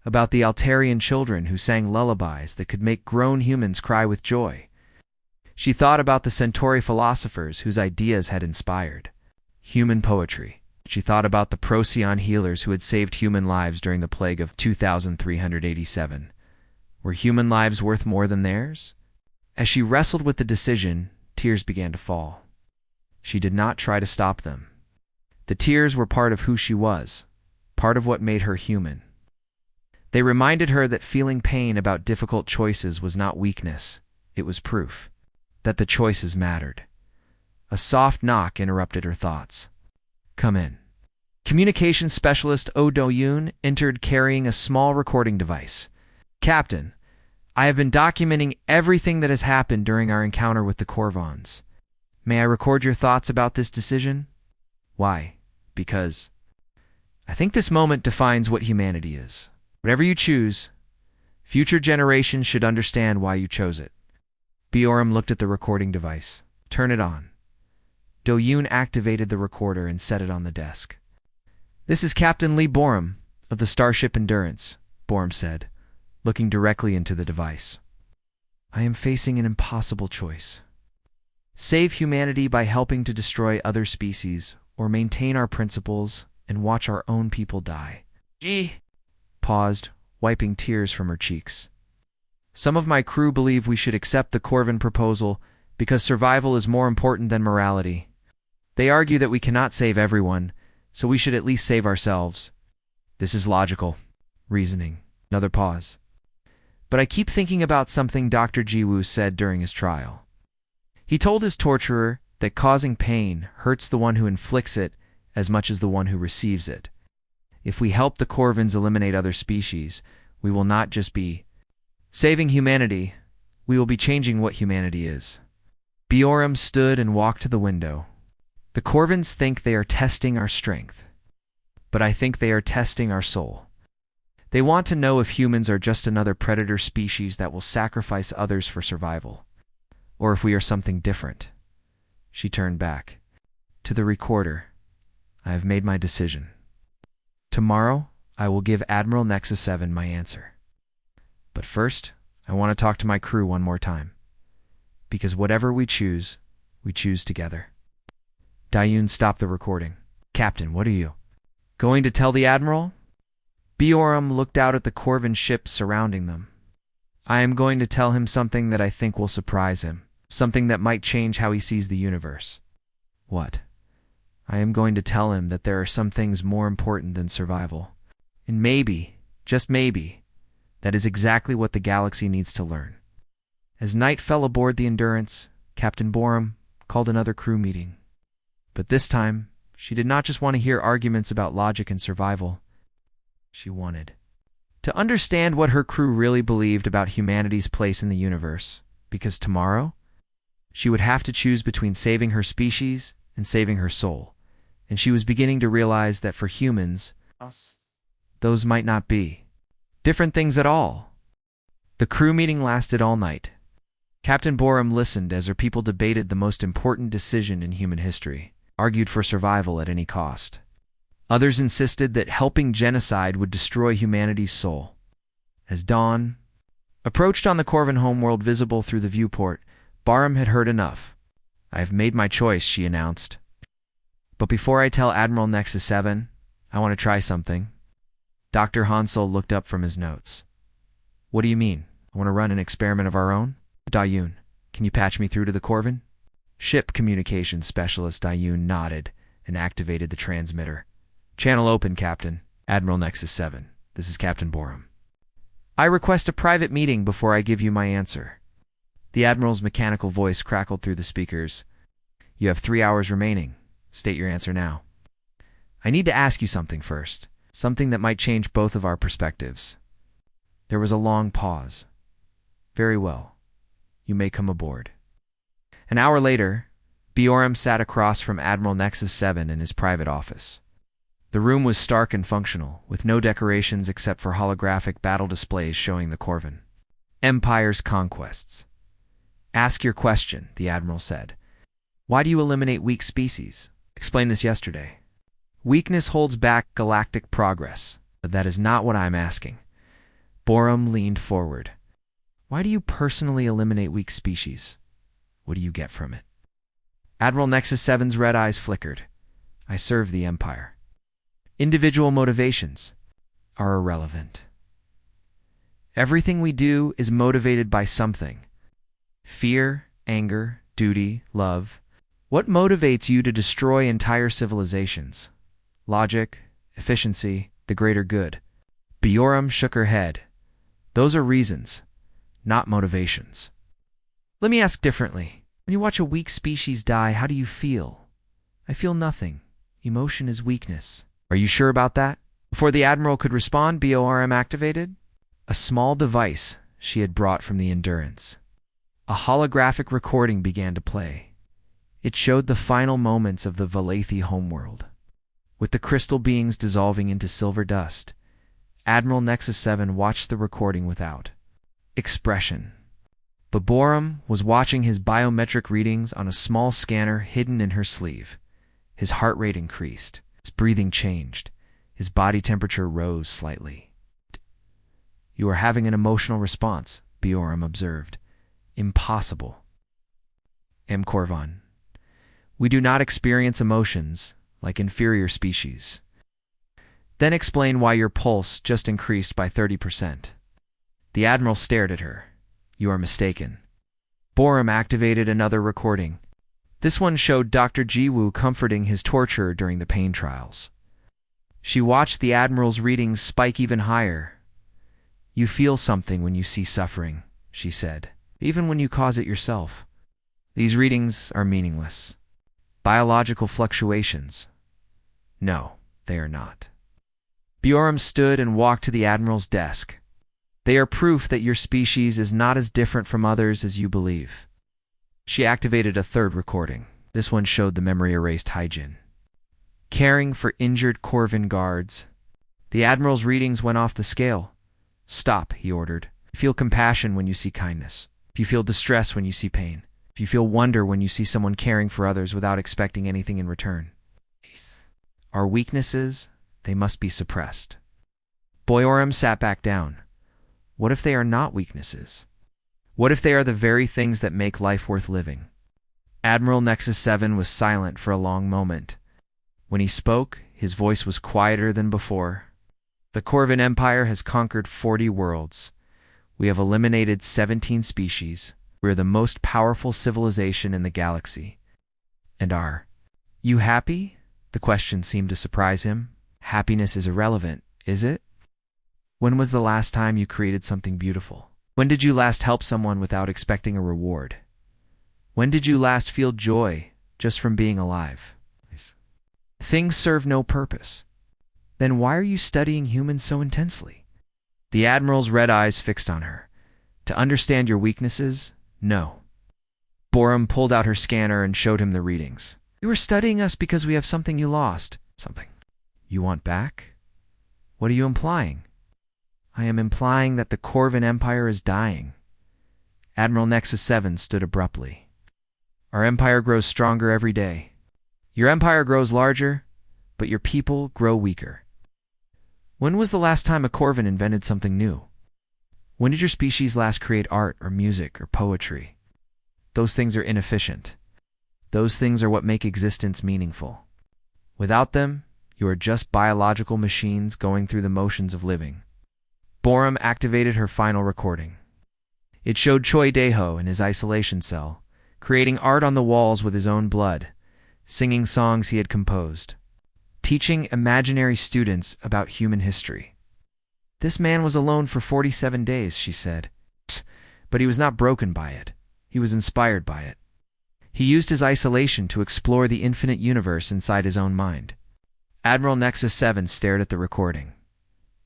about the Altarian children who sang lullabies that could make grown humans cry with joy. She thought about the Centauri philosophers whose ideas had inspired human poetry. She thought about the Procyon healers who had saved human lives during the plague of 2387. Were human lives worth more than theirs? As she wrestled with the decision, tears began to fall. She did not try to stop them. The tears were part of who she was, part of what made her human. They reminded her that feeling pain about difficult choices was not weakness, it was proof that the choices mattered. A soft knock interrupted her thoughts. Come in. Communications Specialist Oh Do-yoon entered carrying a small recording device. Captain, I have been documenting everything that has happened during our encounter with the Corvons. May I record your thoughts about this decision? Why? Because I think this moment defines what humanity is. Whatever you choose, future generations should understand why you chose it. Biorum looked at the recording device. Turn it on. Do-yoon activated the recorder and set it on the desk. This is Captain Lee Borum of the Starship Endurance, Borum said, looking directly into the device. I am facing an impossible choice. Save humanity by helping to destroy other species, or maintain our principles and watch our own people die. Gee. Paused, wiping tears from her cheeks. Some of my crew believe we should accept the Corvin proposal because survival is more important than morality. They argue that we cannot save everyone, so we should at least save ourselves. This is logical reasoning. Another pause. But I keep thinking about something Dr. Jiwoo said during his trial. He told his torturer that causing pain hurts the one who inflicts it as much as the one who receives it. If we help the Corvins eliminate other species, we will not just be saving humanity, we will be changing what humanity is. Biorum stood and walked to the window. The Corvins think they are testing our strength, but I think they are testing our soul. They want to know if humans are just another predator species that will sacrifice others for survival, or if we are something different. She turned back. To the recorder, I have made my decision. Tomorrow, I will give Admiral Nexus 7 my answer. But first, I want to talk to my crew one more time. Because whatever we choose together. Do-yoon stopped the recording. Captain, what are you going to tell the Admiral? Bioram looked out at the Corvin ships surrounding them. I am going to tell him something that I think will surprise him, something that might change how he sees the universe. What? I am going to tell him that there are some things more important than survival. And maybe, just maybe, that is exactly what the galaxy needs to learn. As night fell aboard the Endurance, Captain Borum called another crew meeting. But this time, she did not just want to hear arguments about logic and survival. She wanted to understand what her crew really believed about humanity's place in the universe, because tomorrow, she would have to choose between saving her species and saving her soul, and she was beginning to realize that for humans, those might not be different things at all. The crew meeting lasted all night. Captain Borum listened as her people debated the most important decision in human history, argued for survival at any cost. Others insisted that helping genocide would destroy humanity's soul. As dawn approached on the Corvin homeworld visible through the viewport, Borum had heard enough. I have made my choice, she announced. But before I tell Admiral Nexus 7, I want to try something. Dr. Hansel looked up from his notes. What do you mean? I want to run an experiment of our own? Dayun, can you patch me through to the Corvin? Ship Communications Specialist Dayun nodded and activated the transmitter. Channel open, Captain. Admiral Nexus 7. This is Captain Borum. I request a private meeting before I give you my answer. The Admiral's mechanical voice crackled through the speakers. You have 3 hours remaining. State your answer now. I need to ask you something first, something that might change both of our perspectives. There was a long pause. Very well. You may come aboard. An hour later, Bioram sat across from Admiral Nexus 7 in his private office. The room was stark and functional, with no decorations except for holographic battle displays showing the Corvin. Empire's conquests. Ask your question, the Admiral said. Why do you eliminate weak species? Explained this yesterday. Weakness holds back galactic progress, but that is not what I'm asking. Borum leaned forward. Why do you personally eliminate weak species? What do you get from it? Admiral Nexus 7's red eyes flickered. I serve the Empire. Individual motivations are irrelevant. Everything we do is motivated by something. Fear, anger, duty, love. What motivates you to destroy entire civilizations? Logic, efficiency, the greater good. Bioram shook her head. Those are reasons, not motivations. Let me ask differently. When you watch a weak species die, how do you feel? I feel nothing. Emotion is weakness. Are you sure about that? Before the Admiral could respond, BORM activated a small device she had brought from the Endurance. A holographic recording began to play. It showed the final moments of the Valathi homeworld. With the crystal beings dissolving into silver dust, Admiral Nexus 7 watched the recording without expression. But Borum was watching his biometric readings on a small scanner hidden in her sleeve. His heart rate increased. His breathing changed. His body temperature rose slightly. You are having an emotional response, Bioram observed. Impossible. M. Corvan. We do not experience emotions like inferior species. Then explain why your pulse just increased by 30%. The Admiral stared at her. You are mistaken. Borum activated another recording. This one showed Dr. Jiwoo comforting his torturer during the pain trials. She watched the Admiral's readings spike even higher. You feel something when you see suffering, she said, even when you cause it yourself. These readings are meaningless. Biological fluctuations. No, they are not. Bioram stood and walked to the Admiral's desk. They are proof that your species is not as different from others as you believe. She activated a third recording. This one showed the memory-erased Hyjin. Caring for injured Corvin guards. The Admiral's readings went off the scale. Stop, he ordered. Feel compassion when you see kindness. If you feel distress when you see pain. If you feel wonder when you see someone caring for others without expecting anything in return. Our weaknesses, they must be suppressed. Bioram sat back down. What if they are not weaknesses? What if they are the very things that make life worth living? Admiral Nexus 7 was silent for a long moment. When he spoke, his voice was quieter than before. The Corvin Empire has conquered 40 worlds. We have eliminated 17 species. We are the most powerful civilization in the galaxy. And are you happy? The question seemed to surprise him. Happiness is irrelevant, is it? When was the last time you created something beautiful? When did you last help someone without expecting a reward? When did you last feel joy just from being alive? Things serve no purpose. Then why are you studying humans so intensely? The Admiral's red eyes fixed on her. To understand your weaknesses? No. Borum pulled out her scanner and showed him the readings. You are studying us because we have something you lost. Something you want back? What are you implying? I am implying that the Corvin Empire is dying. Admiral Nexus 7 stood abruptly. Our empire grows stronger every day. Your empire grows larger, but your people grow weaker. When was the last time a Corvin invented something new? When did your species last create art or music or poetry? Those things are inefficient. Those things are what make existence meaningful. Without them, you are just biological machines going through the motions of living. Borum activated her final recording. It showed Choi Daeho in his isolation cell, creating art on the walls with his own blood, singing songs he had composed, teaching imaginary students about human history. This man was alone for 47 days, she said. But he was not broken by it. He was inspired by it. He used his isolation to explore the infinite universe inside his own mind. Admiral Nexus 7 stared at the recording.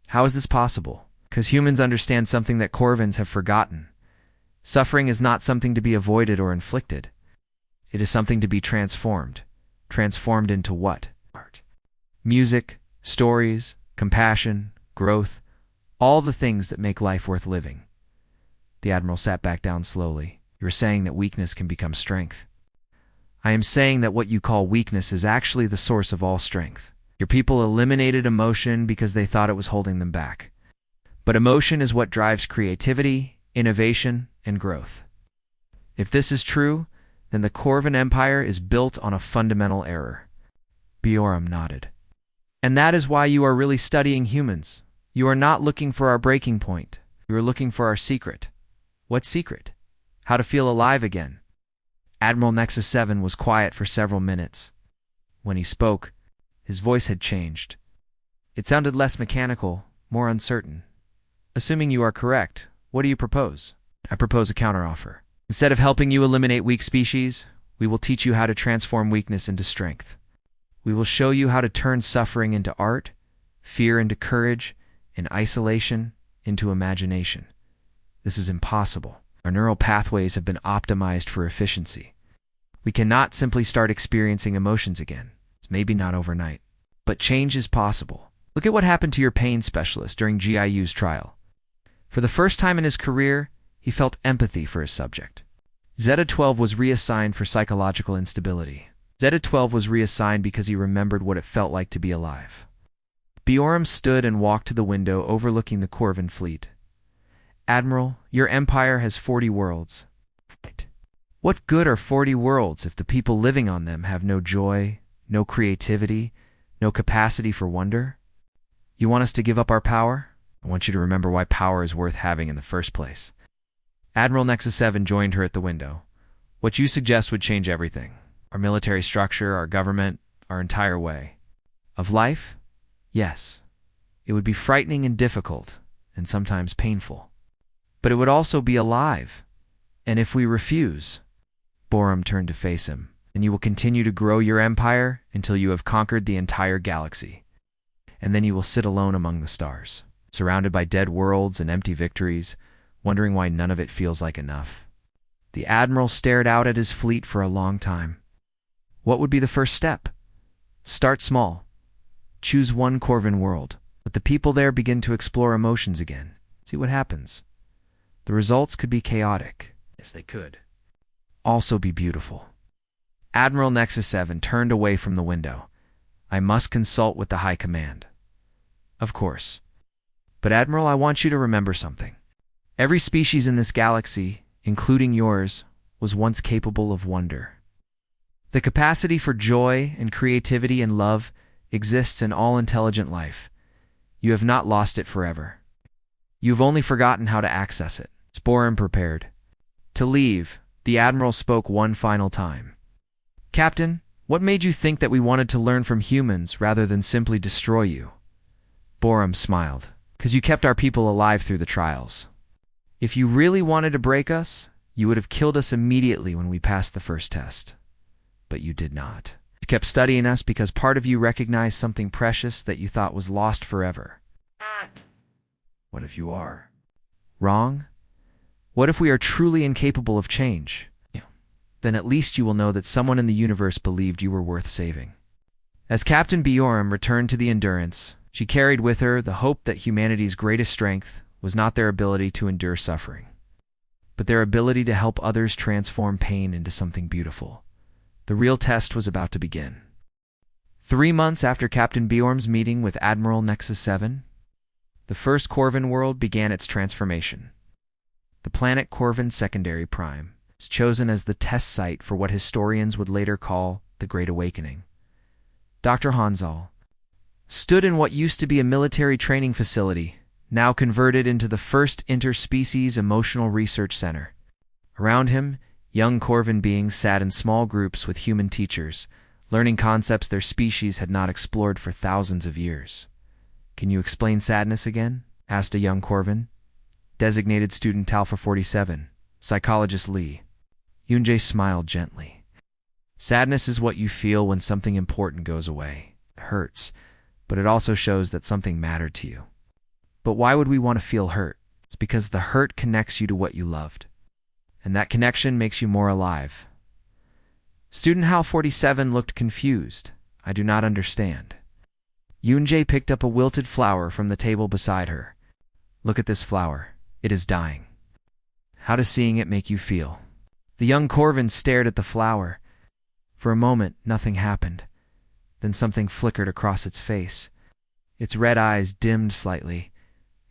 How is this possible? Because humans understand something that Corvins have forgotten. Suffering is not something to be avoided or inflicted. It is something to be transformed. Transformed into what? Art. Music, stories, compassion, growth, all the things that make life worth living. The Admiral sat back down slowly. You are saying that weakness can become strength. I am saying that what you call weakness is actually the source of all strength. Your people eliminated emotion because they thought it was holding them back. But emotion is what drives creativity, innovation, and growth. If this is true, then the Corvin Empire is built on a fundamental error. Borum nodded. And that is why you are really studying humans. You are not looking for our breaking point. You are looking for our secret. What secret? How to feel alive again. Admiral Nexus 7 was quiet for several minutes. When he spoke, his voice had changed. It sounded less mechanical, more uncertain. Assuming you are correct, what do you propose? I propose a counteroffer. Instead of helping you eliminate weak species, we will teach you how to transform weakness into strength. We will show you how to turn suffering into art, fear into courage, and isolation into imagination. This is impossible. Our neural pathways have been optimized for efficiency. We cannot simply start experiencing emotions again. It's maybe not overnight. But change is possible. Look at what happened to your pain specialist during GIU's trial. For the first time in his career, he felt empathy for his subject. Zeta 12 was reassigned for psychological instability. Zeta 12 was reassigned because he remembered what it felt like to be alive. Borum stood and walked to the window overlooking the Corvin fleet. Admiral, your empire has 40 worlds. What good are 40 worlds if the people living on them have no joy, no creativity, no capacity for wonder? You want us to give up our power? I want you to remember why power is worth having in the first place. Admiral Nexus 7 joined her at the window. What you suggest would change everything. Our military structure, our government, our entire way. Of life? Yes. It would be frightening and difficult, and sometimes painful. But it would also be alive. And if we refuse, Borum turned to face him, then you will continue to grow your empire until you have conquered the entire galaxy. And then you will sit alone among the stars, surrounded by dead worlds and empty victories, wondering why none of it feels like enough. The Admiral stared out at his fleet for a long time. What would be the first step? Start small. Choose one Corvin world. Let the people there begin to explore emotions again. See what happens. The results could be chaotic. Yes, they could. Also be beautiful. Admiral Nexus 7 turned away from the window. I must consult with the High Command. Of course. But Admiral, I want you to remember something. Every species in this galaxy, including yours, was once capable of wonder. The capacity for joy and creativity and love exists in all intelligent life. You have not lost it forever. You have only forgotten how to access it. Borum prepared to leave. The Admiral spoke one final time. Captain, what made you think that we wanted to learn from humans rather than simply destroy you? Borum smiled. Because you kept our people alive through the trials. If you really wanted to break us, you would have killed us immediately when we passed the first test. But you did not. You kept studying us because part of you recognized something precious that you thought was lost forever. What if you are wrong? What if we are truly incapable of change? Then at least you will know that someone in the universe believed you were worth saving. As Captain Bjorn returned to the Endurance, she carried with her the hope that humanity's greatest strength was not their ability to endure suffering, but their ability to help others transform pain into something beautiful. The real test was about to begin. 3 months after Captain Bjorn's meeting with Admiral Nexus 7, the first Corvin world began its transformation. The planet Corvin Secondary Prime was chosen as the test site for what historians would later call the Great Awakening. Dr. Hansal stood in what used to be a military training facility, now converted into the first interspecies emotional research center. Around him, young Corvin beings sat in small groups with human teachers, learning concepts their species had not explored for thousands of years. Can you explain sadness again? Asked a young Corvin. Designated student Alpha 47, psychologist Lee. Yunjae smiled gently. Sadness is what you feel when something important goes away. It hurts, but it also shows that something mattered to you. But why would we want to feel hurt? It's because the hurt connects you to what you loved, and that connection makes you more alive. Student Hal 47 looked confused. I do not understand. Yunjae picked up a wilted flower from the table beside her. Look at this flower. It is dying. How does seeing it make you feel? The young Corvin stared at the flower. For a moment, nothing happened. Then something flickered across its face. Its red eyes dimmed slightly,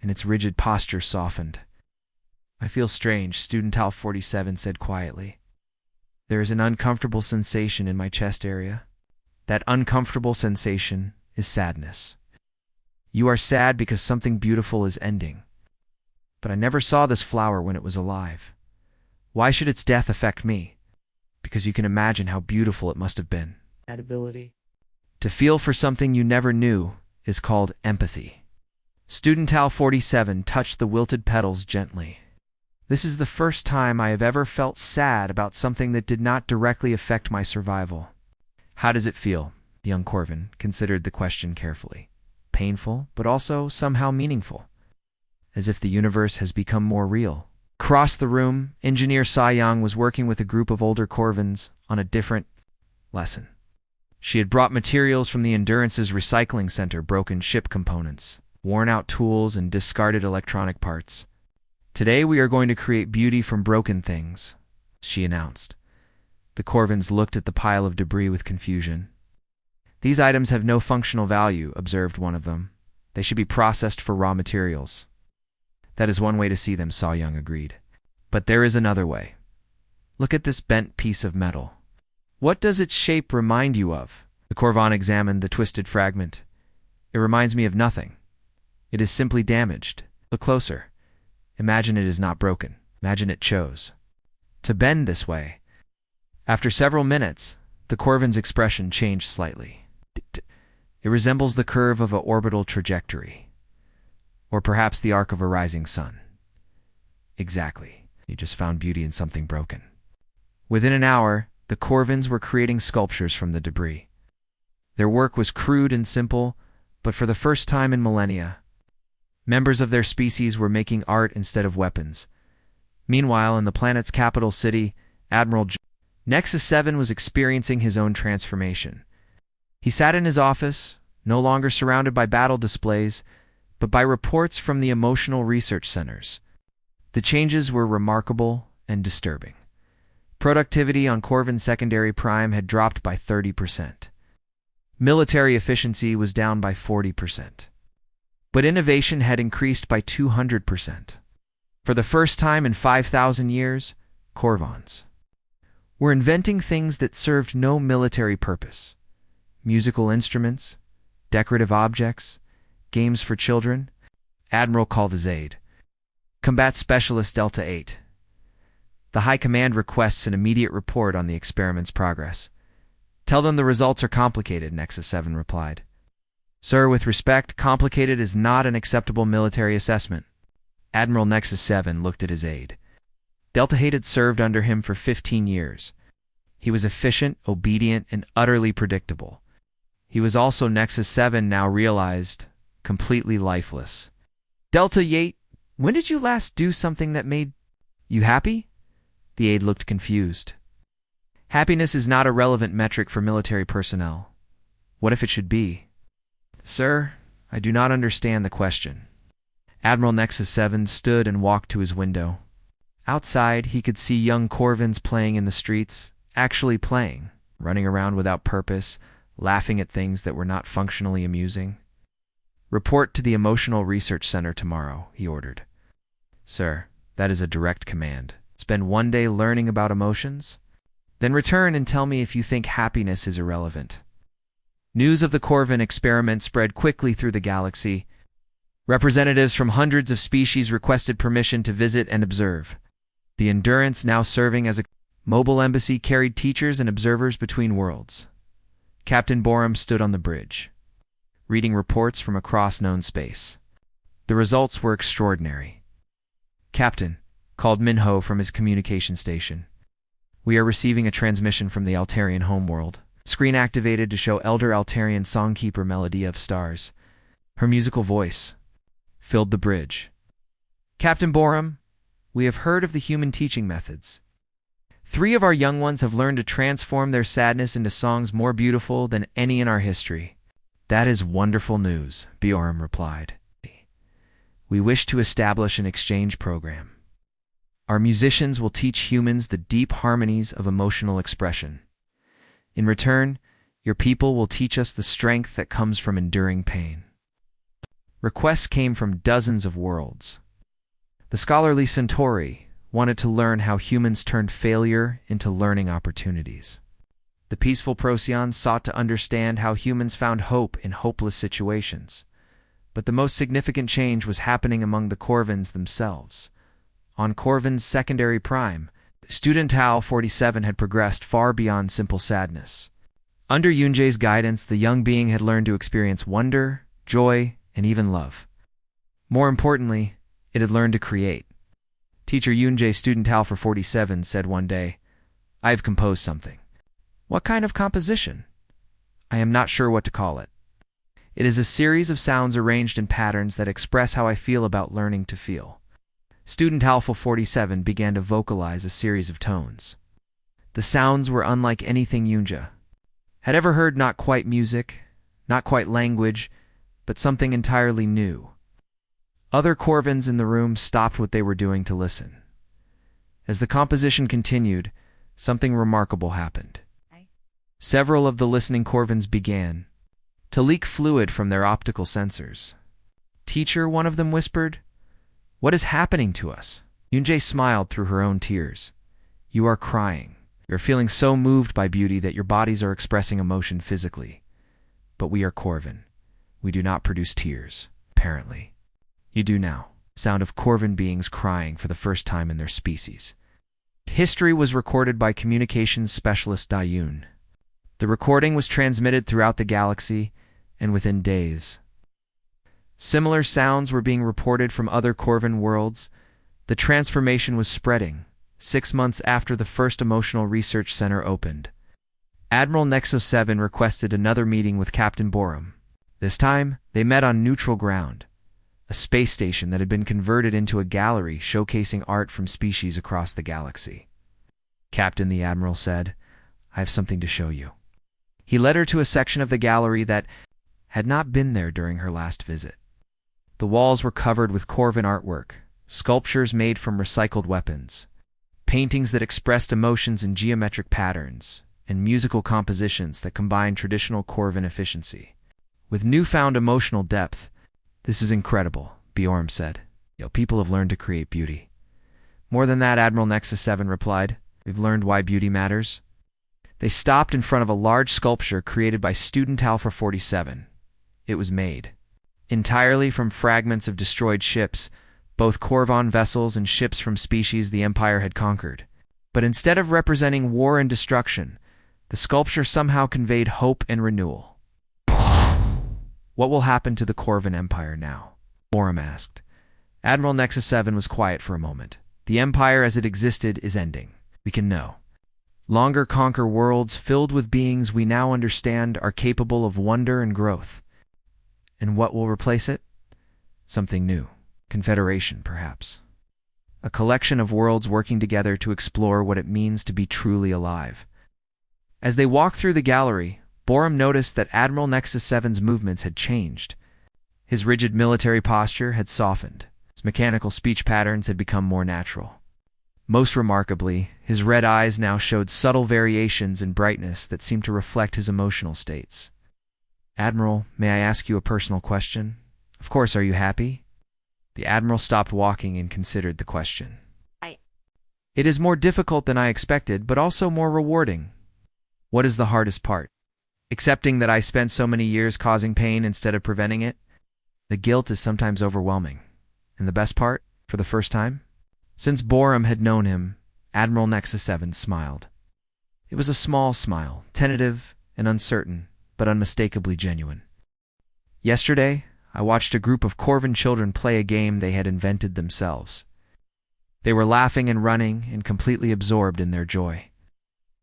and its rigid posture softened. I feel strange, Student Hal 47 said quietly. There is an uncomfortable sensation in my chest area. That uncomfortable sensation is sadness. You are sad because something beautiful is ending. But I never saw this flower when it was alive. Why should its death affect me? Because you can imagine how beautiful it must have been. That ability. To feel for something you never knew is called empathy. Student Hal 47 touched the wilted petals gently. This is the first time I have ever felt sad about something that did not directly affect my survival. How does it feel? The young Corvin considered the question carefully. Painful, but also somehow meaningful. As if the universe has become more real. Across the room, Engineer Sai-Yang was working with a group of older Corvins on a different lesson. She had brought materials from the Endurance's recycling center, broken ship components, worn-out tools, and discarded electronic parts. Today we are going to create beauty from broken things, she announced. The Corvins looked at the pile of debris with confusion. These items have no functional value, observed one of them. They should be processed for raw materials. That is one way to see them, Sai-Yang agreed. But there is another way. Look at this bent piece of metal. What does its shape remind you of? The Corvan examined the twisted fragment. It reminds me of nothing. It is simply damaged. Look closer. Imagine it is not broken. Imagine it chose to bend this way. After several minutes, the Corvin's expression changed slightly. It resembles the curve of an orbital trajectory. Or perhaps the arc of a rising sun. Exactly. You just found beauty in something broken. Within an hour, the Corvins were creating sculptures from the debris. Their work was crude and simple, but for the first time in millennia, members of their species were making art instead of weapons. Meanwhile, in the planet's capital city, Admiral Nexus 7 was experiencing his own transformation. He sat in his office, no longer surrounded by battle displays, but by reports from the emotional research centers. The changes were remarkable and disturbing. Productivity on Corvin Secondary Prime had dropped by 30%. Military efficiency was down by 40%. But innovation had increased by 200%. For the first time in 5,000 years, Corvans were inventing things that served no military purpose. Musical instruments, decorative objects, Games for children? Admiral called his aide. Combat Specialist Delta 8. The High Command requests an immediate report on the experiment's progress. Tell them the results are complicated, Nexus 7 replied. Sir, with respect, complicated is not an acceptable military assessment. Admiral Nexus 7 looked at his aide. Delta 8 had served under him for 15 years. He was efficient, obedient, and utterly predictable. He was also, Nexus 7 now realized, completely lifeless. Delta 8, when did you last do something that made you happy? The aide looked confused. Happiness is not a relevant metric for military personnel. What if it should be? Sir, I do not understand the question. Admiral Nexus 7 stood and walked to his window. Outside, he could see young Corvins playing in the streets, actually playing, running around without purpose, laughing at things that were not functionally amusing. Report to the Emotional Research Center tomorrow, he ordered. Sir, that is a direct command. Spend one day learning about emotions? Then return and tell me if you think happiness is irrelevant. News of the Corvin experiment spread quickly through the galaxy. Representatives from hundreds of species requested permission to visit and observe. The Endurance, now serving as a mobile embassy, carried teachers and observers between worlds. Captain Borum stood on the bridge, reading reports from across known space. The results were extraordinary. Captain, called Minho from his communication station. We are receiving a transmission from the Altarian homeworld. Screen activated to show Elder Altarian songkeeper Melody of Stars. Her musical voice filled the bridge. Captain Borum, we have heard of the human teaching methods. 3 of our young ones have learned to transform their sadness into songs more beautiful than any in our history. That is wonderful news, Borum replied. We wish to establish an exchange program. Our musicians will teach humans the deep harmonies of emotional expression. In return, your people will teach us the strength that comes from enduring pain. Requests came from dozens of worlds. The scholarly Centauri wanted to learn how humans turned failure into learning opportunities. The peaceful Procyon sought to understand how humans found hope in hopeless situations. But the most significant change was happening among the Corvins themselves. On Corvin's secondary prime, Student Tal 47 had progressed far beyond simple sadness. Under Yunjae's guidance, the young being had learned to experience wonder, joy, and even love. More importantly, it had learned to create. Teacher Yunjae, Student Tal 47, said one day, I have composed something. What kind of composition? I am not sure what to call it. It is a series of sounds arranged in patterns that express how I feel about learning to feel. Student Alpha 47 began to vocalize a series of tones. The sounds were unlike anything Yunja had ever heard, not quite music, not quite language, but something entirely new. Other Corvins in the room stopped what they were doing to listen. As the composition continued, something remarkable happened. Several of the listening Corvins began to leak fluid from their optical sensors. Teacher, one of them whispered, what is happening to us? Yunjae smiled through her own tears. You are crying. You're feeling so moved by beauty that your bodies are expressing emotion physically. But we are Corvin. We do not produce tears, apparently. You do now. Sound of Corvin beings crying for the first time in their species. History was recorded by communications specialist Dayun. The recording was transmitted throughout the galaxy, and within days. Similar sounds were being reported from other Corvin worlds. The transformation was spreading, 6 months after the first Emotional Research Center opened. Admiral Nexus 7 requested another meeting with Captain Borum. This time, they met on neutral ground, a space station that had been converted into a gallery showcasing art from species across the galaxy. Captain, the Admiral said, I have something to show you. He led her to a section of the gallery that had not been there during her last visit. The walls were covered with Corvin artwork, sculptures made from recycled weapons, paintings that expressed emotions in geometric patterns, and musical compositions that combined traditional Corvin efficiency with newfound emotional depth. This is incredible, Bjorn said. People have learned to create beauty. More than that, Admiral Nexus 7 replied. We've learned why beauty matters. They stopped in front of a large sculpture created by Student Alpha 47. It was made entirely from fragments of destroyed ships, both Corvon vessels and ships from species the Empire had conquered. But instead of representing war and destruction, the sculpture somehow conveyed hope and renewal. What will happen to the Corvan Empire now? Borum asked. Admiral Nexus 7 was quiet for a moment. The Empire as it existed is ending. We can know. Longer conquer worlds filled with beings we now understand are capable of wonder and growth. And what will replace it? Something new. Confederation, perhaps. A collection of worlds working together to explore what it means to be truly alive. As they walked through the gallery, Borum noticed that Admiral Nexus 7's movements had changed. His rigid military posture had softened. His mechanical speech patterns had become more natural. Most remarkably, his red eyes now showed subtle variations in brightness that seemed to reflect his emotional states. Admiral, may I ask you a personal question? Of course, are you happy? The Admiral stopped walking and considered the question. It is more difficult than I expected, but also more rewarding. What is the hardest part? Accepting that I spent so many years causing pain instead of preventing it? The guilt is sometimes overwhelming. And the best part, for the first time? Since Borum had known him, Admiral Nexus 7 smiled. It was a small smile, tentative and uncertain, but unmistakably genuine. Yesterday, I watched a group of Corvan children play a game they had invented themselves. They were laughing and running and completely absorbed in their joy.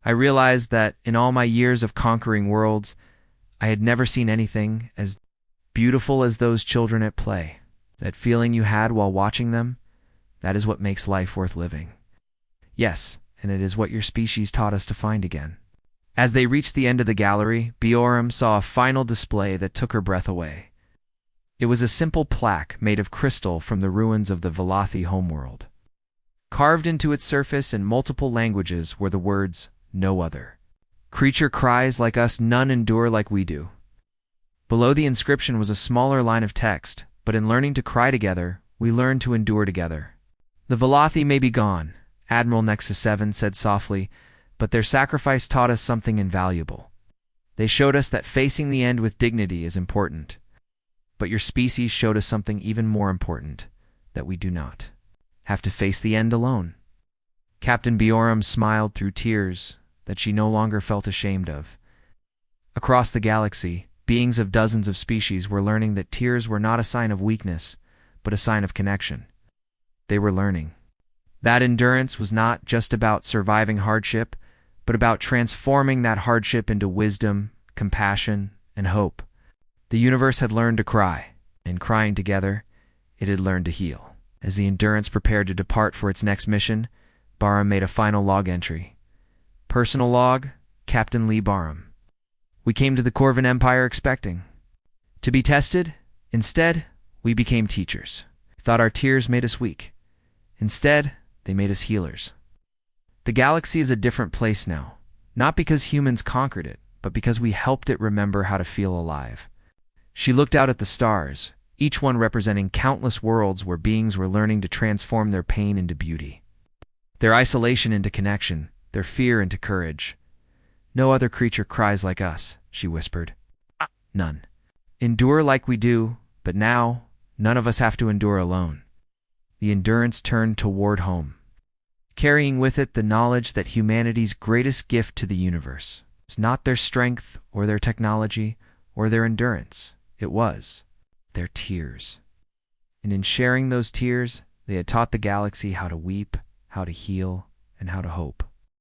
I realized that in all my years of conquering worlds, I had never seen anything as beautiful as those children at play. That feeling you had while watching them, that is what makes life worth living. Yes, and it is what your species taught us to find again. As they reached the end of the gallery, Borum saw a final display that took her breath away. It was a simple plaque made of crystal from the ruins of the Velothi homeworld. Carved into its surface in multiple languages were the words, "No other. Creature cries like us, none endure like we do." Below the inscription was a smaller line of text, but in learning to cry together, we learn to endure together. The Velothi may be gone, Admiral Nexus 7 said softly, but their sacrifice taught us something invaluable. They showed us that facing the end with dignity is important. But your species showed us something even more important, that we do not have to face the end alone. Captain Borum smiled through tears that she no longer felt ashamed of. Across the galaxy, beings of dozens of species were learning that tears were not a sign of weakness, but a sign of connection. They were learning that endurance was not just about surviving hardship, but about transforming that hardship into wisdom, compassion, and hope. The universe had learned to cry, and crying together, it had learned to heal. As the Endurance prepared to depart for its next mission, Borum made a final log entry. Personal log, Captain Lee Borum. We came to the Corvan Empire expecting to be tested. Instead, we became teachers. Thought our tears made us weak. Instead, they made us healers. The galaxy is a different place now, not because humans conquered it, but because we helped it remember how to feel alive. She looked out at the stars, each one representing countless worlds where beings were learning to transform their pain into beauty, their isolation into connection, their fear into courage. No other creature cries like us, she whispered. None. Endure like we do, but now, none of us have to endure alone. The Endurance turned toward home, carrying with it the knowledge that humanity's greatest gift to the universe is not their strength or their technology or their endurance. It was their tears. And in sharing those tears, they had taught the galaxy how to weep, how to heal, and how to hope.